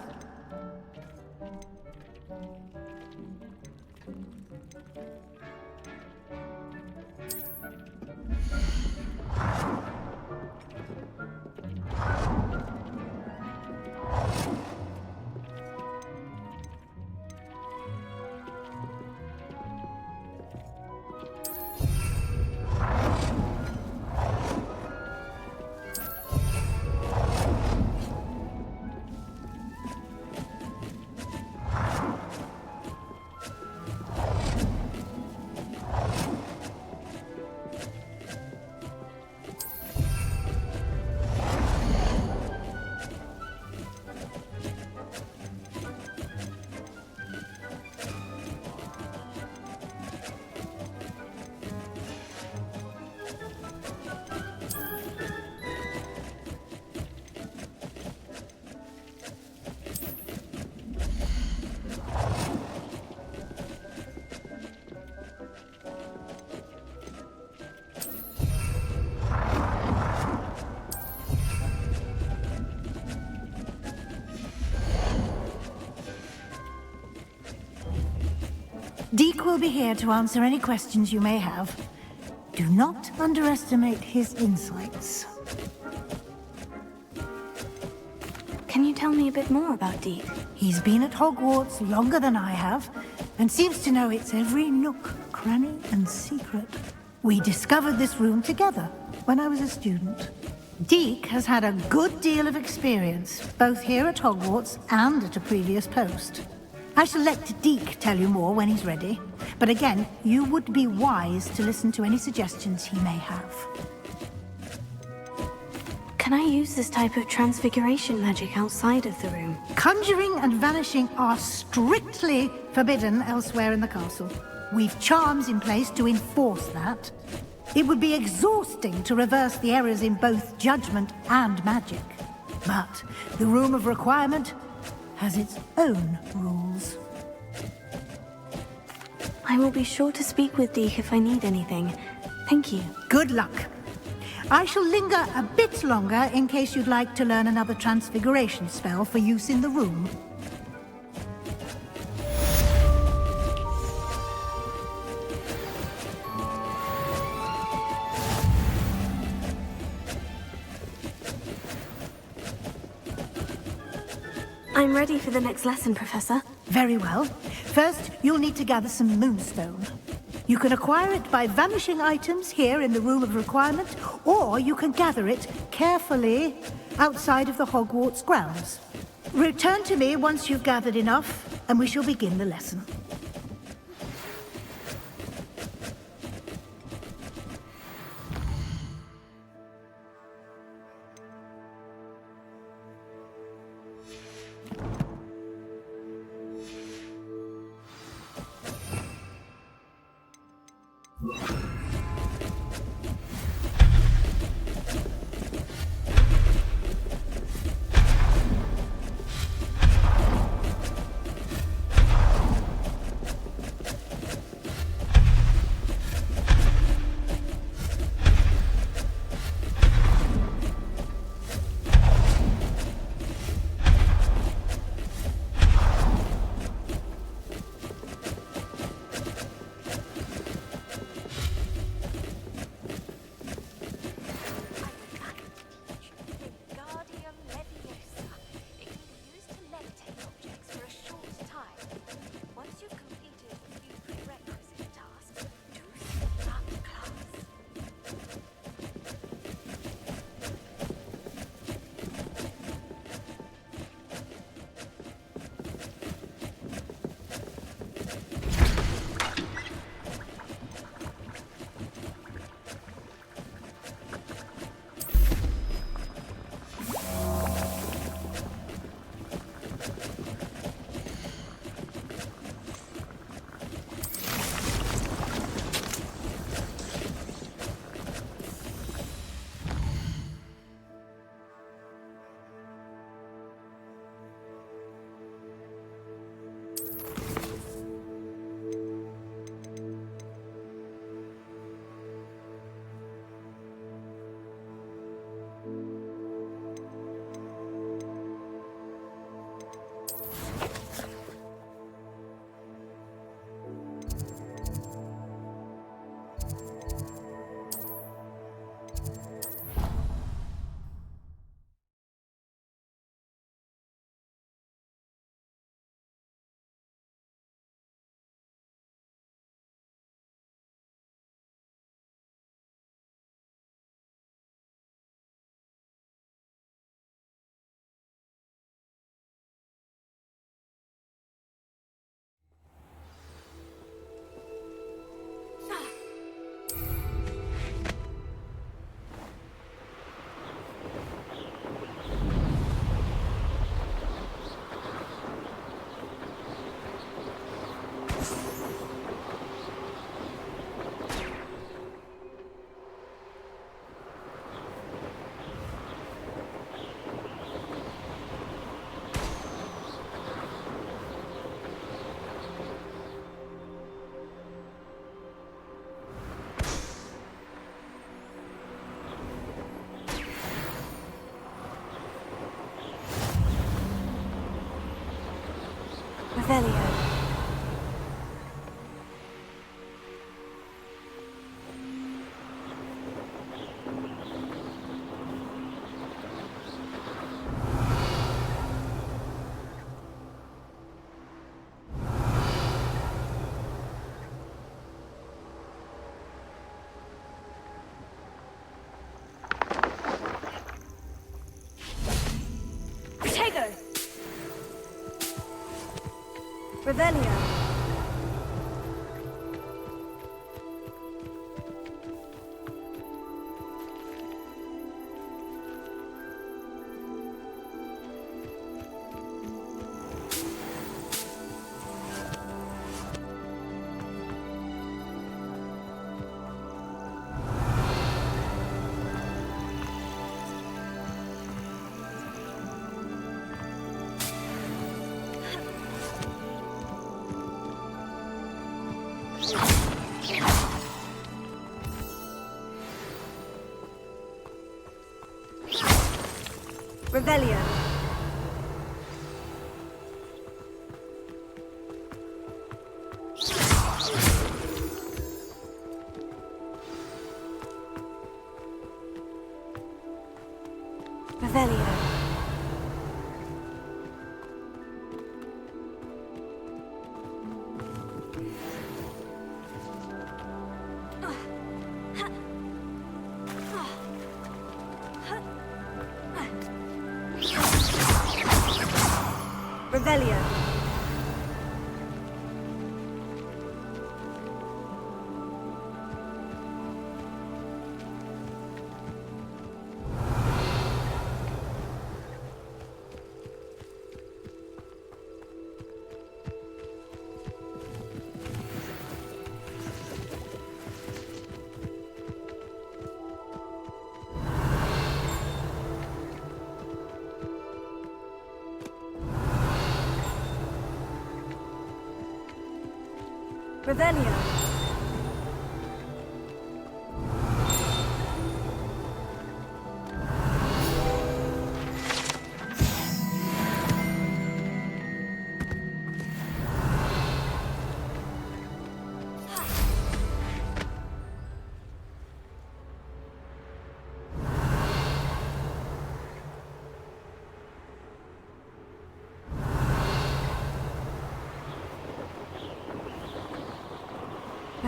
Deke will be here to answer any questions you may have. Do not underestimate his insights. Can you tell me a bit more about Deke? He's been at Hogwarts longer than I have, and seems to know its every nook, cranny, and secret. We discovered this room together when I was a student. Deke has had a good deal of experience, both here at Hogwarts and at a previous post. I shall let Deke tell you more when he's ready, but again, you would be wise to listen to any suggestions he may have. Can I use this type of transfiguration magic outside of the room? Conjuring and vanishing are strictly forbidden elsewhere in the castle. We've charms in place to enforce that. It would be exhausting to reverse the errors in both judgment and magic. But the Room of Requirement has its own rules. I will be sure to speak with Deke if I need anything. Thank you. Good luck. I shall linger a bit longer in case you'd like to learn another transfiguration spell for use in the room. I'm ready for the next lesson, Professor. Very well. First, you'll need to gather some moonstone. You can acquire it by vanishing items here in the Room of Requirement, or you can gather it carefully outside of the Hogwarts grounds. Return to me once you've gathered enough, and we shall begin the lesson. Revelio. Revelio. Revelio. Revelio. Revelio. Revelio.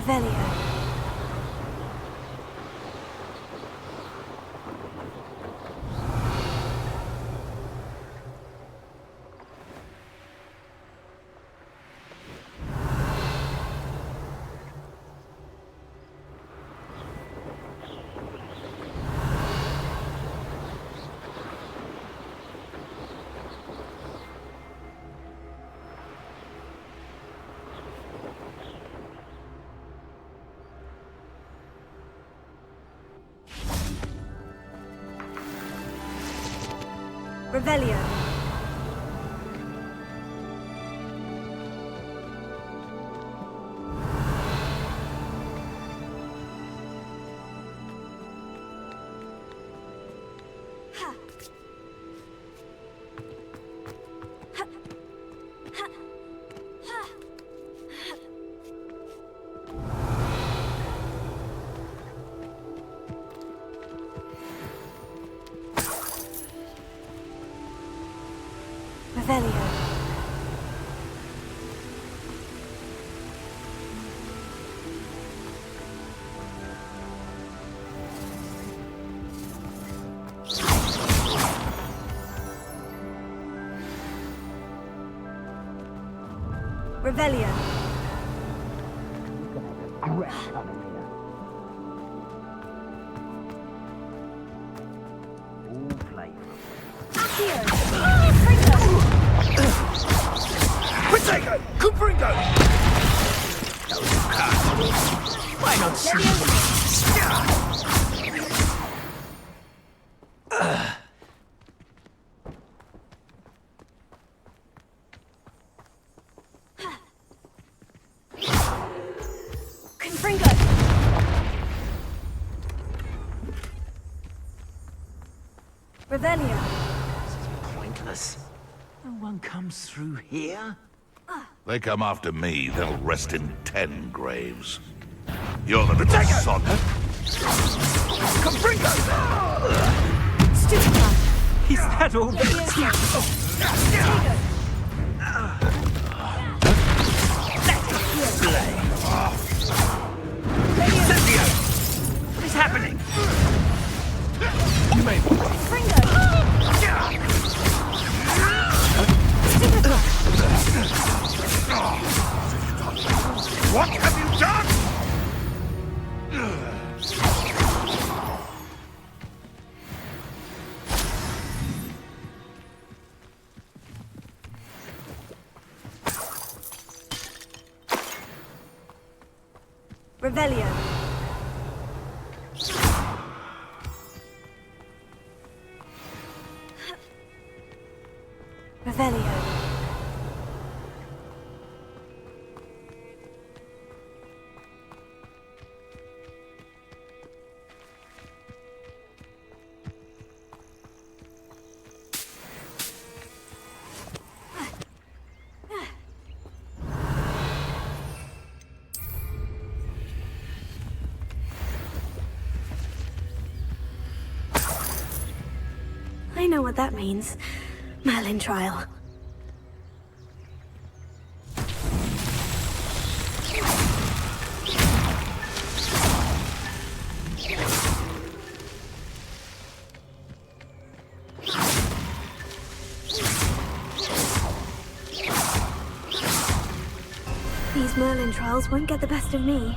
Revelio. Revelio. Revelio. Revelio. Protego! Cupringo! Why not shoot? Revelio. Pointless. No one comes through here. They come after me, they'll rest in 10 graves. You're the little son. Cupringo! Stupid guy. Is that all? What is happening? You made me. What have you done? Revelio. Revelio. I know what that means. Merlin trial. Merlin trials won't get the best of me.